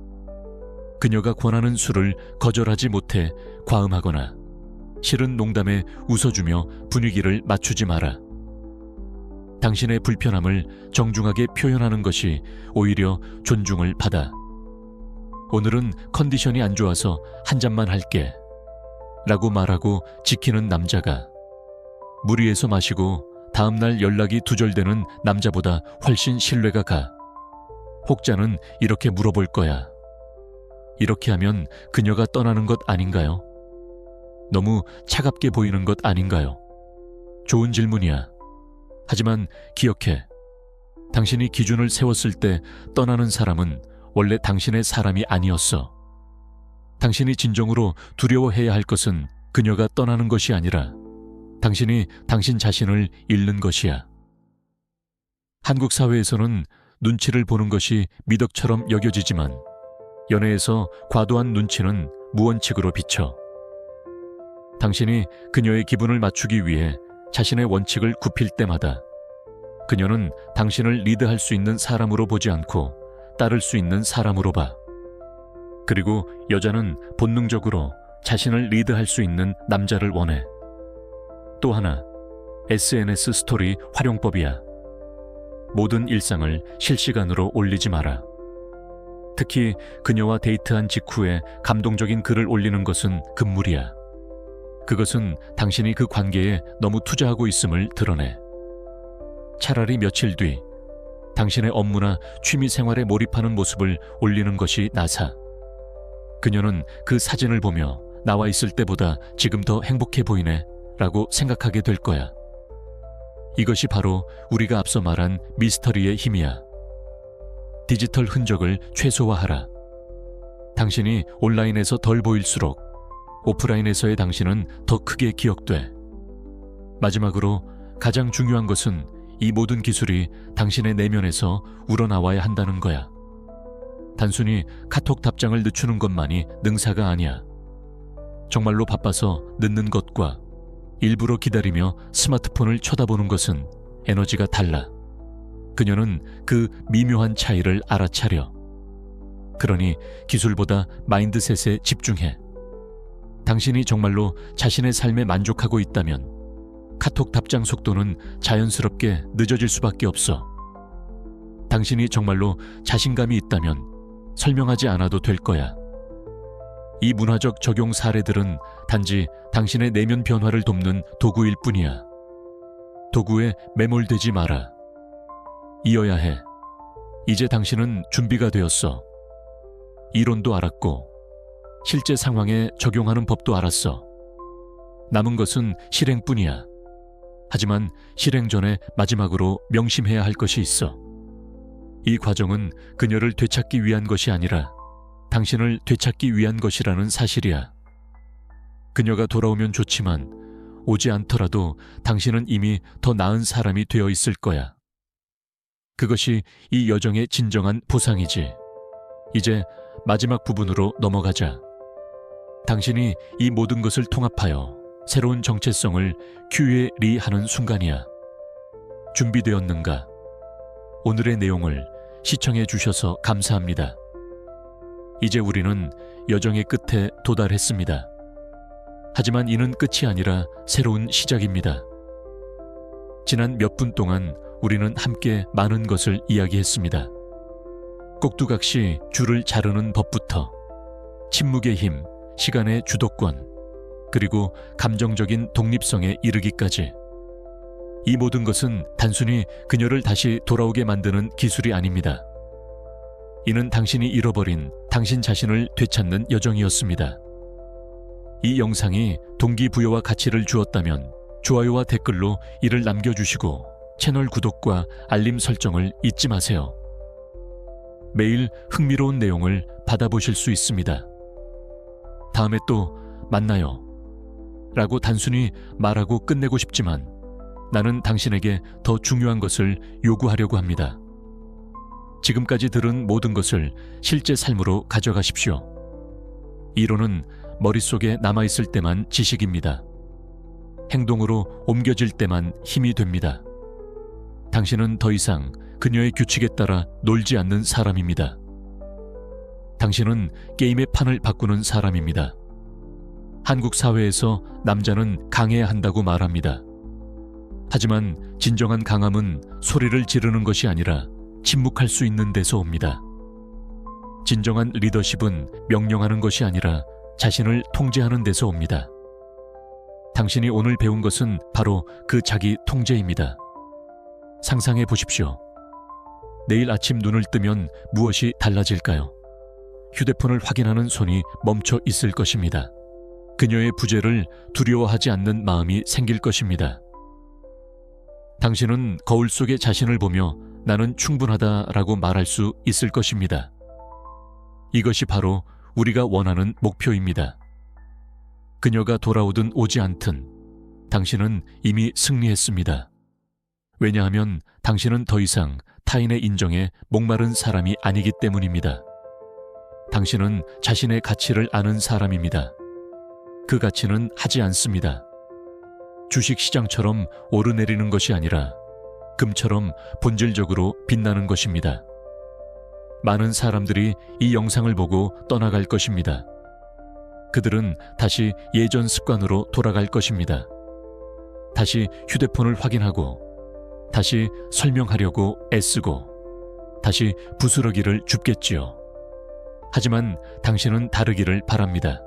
Speaker 1: 그녀가 권하는 술을 거절하지 못해 과음하거나 싫은 농담에 웃어주며 분위기를 맞추지 마라. 당신의 불편함을 정중하게 표현하는 것이 오히려 존중을 받아. 오늘은 컨디션이 안 좋아서 한 잔만 할게 라고 말하고 지키는 남자가 무리해서 마시고 다음날 연락이 두절되는 남자보다 훨씬 신뢰가 가. 혹자는 이렇게 물어볼 거야. 이렇게 하면 그녀가 떠나는 것 아닌가요? 너무 차갑게 보이는 것 아닌가요? 좋은 질문이야. 하지만 기억해. 당신이 기준을 세웠을 때 떠나는 사람은 원래 당신의 사람이 아니었어. 당신이 진정으로 두려워해야 할 것은 그녀가 떠나는 것이 아니라 당신이 당신 자신을 잃는 것이야. 한국 사회에서는 눈치를 보는 것이 미덕처럼 여겨지지만 연애에서 과도한 눈치는 무원칙으로 비쳐. 당신이 그녀의 기분을 맞추기 위해 자신의 원칙을 굽힐 때마다 그녀는 당신을 리드할 수 있는 사람으로 보지 않고 따를 수 있는 사람으로 봐. 그리고 여자는 본능적으로 자신을 리드할 수 있는 남자를 원해. 또 하나, SNS 스토리 활용법이야. 모든 일상을 실시간으로 올리지 마라. 특히 그녀와 데이트한 직후에 감동적인 글을 올리는 것은 금물이야. 그것은 당신이 그 관계에 너무 투자하고 있음을 드러내. 차라리 며칠 뒤 당신의 업무나 취미 생활에 몰입하는 모습을 올리는 것이 나사. 그녀는 그 사진을 보며 나와 있을 때보다 지금 더 행복해 보이네 라고 생각하게 될 거야. 이것이 바로 우리가 앞서 말한 미스터리의 힘이야. 디지털 흔적을 최소화하라. 당신이 온라인에서 덜 보일수록 오프라인에서의 당신은 더 크게 기억돼. 마지막으로 가장 중요한 것은 이 모든 기술이 당신의 내면에서 우러나와야 한다는 거야. 단순히 카톡 답장을 늦추는 것만이 능사가 아니야. 정말로 바빠서 늦는 것과 일부러 기다리며 스마트폰을 쳐다보는 것은 에너지가 달라. 그녀는 그 미묘한 차이를 알아차려. 그러니 기술보다 마인드셋에 집중해. 당신이 정말로 자신의 삶에 만족하고 있다면 카톡 답장 속도는 자연스럽게 늦어질 수밖에 없어. 당신이 정말로 자신감이 있다면 설명하지 않아도 될 거야. 이 문화적 적용 사례들은 단지 당신의 내면 변화를 돕는 도구일 뿐이야. 도구에 매몰되지 마라. 이어야 해. 이제 당신은 준비가 되었어. 이론도 알았고 실제 상황에 적용하는 법도 알았어. 남은 것은 실행뿐이야. 하지만 실행 전에 마지막으로 명심해야 할 것이 있어. 이 과정은 그녀를 되찾기 위한 것이 아니라 당신을 되찾기 위한 것이라는 사실이야. 그녀가 돌아오면 좋지만 오지 않더라도 당신은 이미 더 나은 사람이 되어 있을 거야. 그것이 이 여정의 진정한 보상이지. 이제 마지막 부분으로 넘어가자. 당신이 이 모든 것을 통합하여 새로운 정체성을 큐에리하는 순간이야. 준비되었는가? 오늘의 내용을 시청해 주셔서 감사합니다. 이제 우리는 여정의 끝에 도달했습니다. 하지만 이는 끝이 아니라 새로운 시작입니다. 지난 몇 분 동안 우리는 함께 많은 것을 이야기했습니다. 꼭두각시 줄을 자르는 법부터 침묵의 힘, 시간의 주도권, 그리고 감정적인 독립성에 이르기까지. 이 모든 것은 단순히 그녀를 다시 돌아오게 만드는 기술이 아닙니다. 이는 당신이 잃어버린 당신 자신을 되찾는 여정이었습니다. 이 영상이 동기부여와 가치를 주었다면 좋아요와 댓글로 이를 남겨주시고 채널 구독과 알림 설정을 잊지 마세요. 매일 흥미로운 내용을 받아보실 수 있습니다. 다음에 또 만나요 라고 단순히 말하고 끝내고 싶지만 나는 당신에게 더 중요한 것을 요구하려고 합니다. 지금까지 들은 모든 것을 실제 삶으로 가져가십시오. 이론은 머릿속에 남아있을 때만 지식입니다. 행동으로 옮겨질 때만 힘이 됩니다. 당신은 더 이상 그녀의 규칙에 따라 놀지 않는 사람입니다. 당신은 게임의 판을 바꾸는 사람입니다. 한국 사회에서 남자는 강해야 한다고 말합니다. 하지만 진정한 강함은 소리를 지르는 것이 아니라 침묵할 수 있는 데서 옵니다. 진정한 리더십은 명령하는 것이 아니라 자신을 통제하는 데서 옵니다. 당신이 오늘 배운 것은 바로 그 자기 통제입니다. 상상해 보십시오. 내일 아침 눈을 뜨면 무엇이 달라질까요? 휴대폰을 확인하는 손이 멈춰 있을 것입니다. 그녀의 부재를 두려워하지 않는 마음이 생길 것입니다. 당신은 거울 속의 자신을 보며 나는 충분하다라고 말할 수 있을 것입니다. 이것이 바로 우리가 원하는 목표입니다. 그녀가 돌아오든 오지 않든 당신은 이미 승리했습니다. 왜냐하면 당신은 더 이상 타인의 인정에 목마른 사람이 아니기 때문입니다. 당신은 자신의 가치를 아는 사람입니다. 그 가치는 하지 않습니다. 주식시장처럼 오르내리는 것이 아니라 금처럼 본질적으로 빛나는 것입니다. 많은 사람들이 이 영상을 보고 떠나갈 것입니다. 그들은 다시 예전 습관으로 돌아갈 것입니다. 다시 휴대폰을 확인하고, 다시 설명하려고 애쓰고, 다시 부스러기를 줍겠지요. 하지만 당신은 다르기를 바랍니다.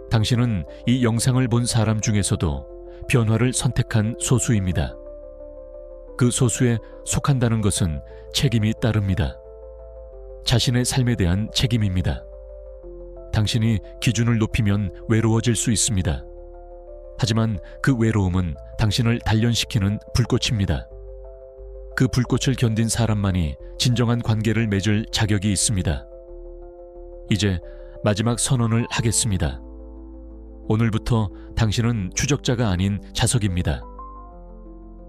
Speaker 1: 당신은 이 영상을 본 사람 중에서도 변화를 선택한 소수입니다. 그 소수에 속한다는 것은 책임이 따릅니다. 자신의 삶에 대한 책임입니다. 당신이 기준을 높이면 외로워질 수 있습니다. 하지만 그 외로움은 당신을 단련시키는 불꽃입니다. 그 불꽃을 견딘 사람만이 진정한 관계를 맺을 자격이 있습니다. 이제 마지막 선언을 하겠습니다. 오늘부터 당신은 추적자가 아닌 자석입니다.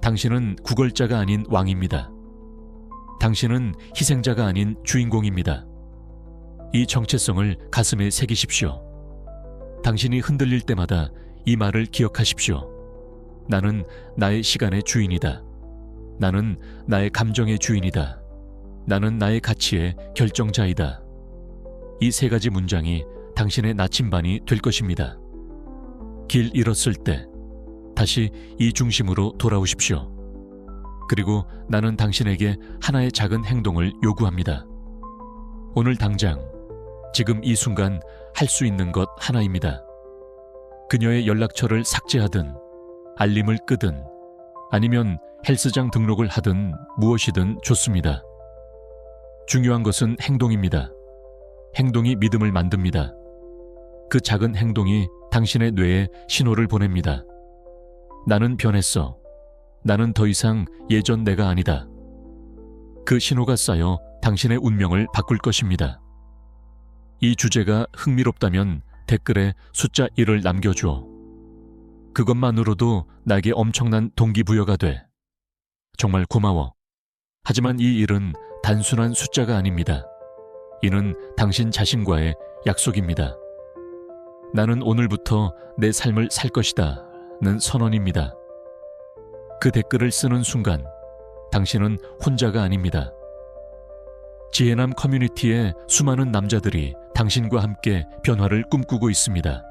Speaker 1: 당신은 구걸자가 아닌 왕입니다. 당신은 희생자가 아닌 주인공입니다. 이 정체성을 가슴에 새기십시오. 당신이 흔들릴 때마다 이 말을 기억하십시오. 나는 나의 시간의 주인이다. 나는 나의 감정의 주인이다. 나는 나의 가치의 결정자이다. 이 세 가지 문장이 당신의 나침반이 될 것입니다. 길 잃었을 때 다시 이 중심으로 돌아오십시오. 그리고 나는 당신에게 하나의 작은 행동을 요구합니다. 오늘 당장, 지금 이 순간 할 수 있는 것 하나입니다. 그녀의 연락처를 삭제하든, 알림을 끄든, 아니면 헬스장 등록을 하든 무엇이든 좋습니다. 중요한 것은 행동입니다. 행동이 믿음을 만듭니다. 그 작은 행동이 당신의 뇌에 신호를 보냅니다. 나는 변했어. 나는 더 이상 예전 내가 아니다. 그 신호가 쌓여 당신의 운명을 바꿀 것입니다. 이 주제가 흥미롭다면 댓글에 숫자 1을 남겨줘. 그것만으로도 나에게 엄청난 동기부여가 돼. 정말 고마워. 하지만 이 일은 단순한 숫자가 아닙니다. 이는 당신 자신과의 약속입니다. 나는 오늘부터 내 삶을 살 것이다 는 선언입니다. 그 댓글을 쓰는 순간 당신은 혼자가 아닙니다. 지혜남 커뮤니티의 수많은 남자들이 당신과 함께 변화를 꿈꾸고 있습니다.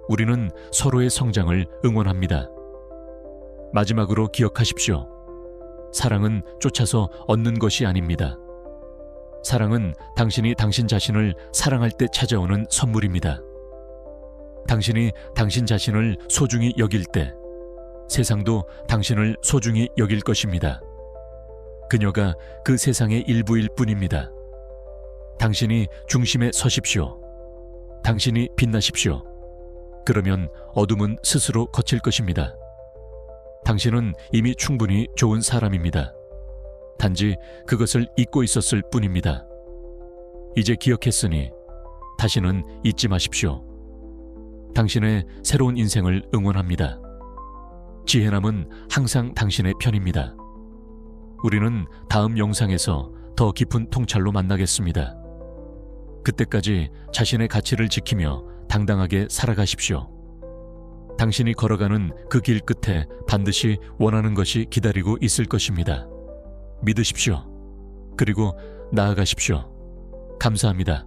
Speaker 1: 우리는 서로의 성장을 응원합니다. 마지막으로 기억하십시오. 사랑은 쫓아서 얻는 것이 아닙니다. 사랑은 당신이 당신 자신을 사랑할 때 찾아오는 선물입니다. 당신이 당신 자신을 소중히 여길 때 세상도 당신을 소중히 여길 것입니다. 그녀가 그 세상의 일부일 뿐입니다. 당신이 중심에 서십시오. 당신이 빛나십시오. 그러면 어둠은 스스로 거칠 것입니다. 당신은 이미 충분히 좋은 사람입니다. 단지 그것을 잊고 있었을 뿐입니다. 이제 기억했으니 다시는 잊지 마십시오. 당신의 새로운 인생을 응원합니다. 지혜남은 항상 당신의 편입니다. 우리는 다음 영상에서 더 깊은 통찰로 만나겠습니다. 그때까지 자신의 가치를 지키며 당당하게 살아가십시오. 당신이 걸어가는 그 길 끝에 반드시 원하는 것이 기다리고 있을 것입니다. 믿으십시오. 그리고 나아가십시오. 감사합니다.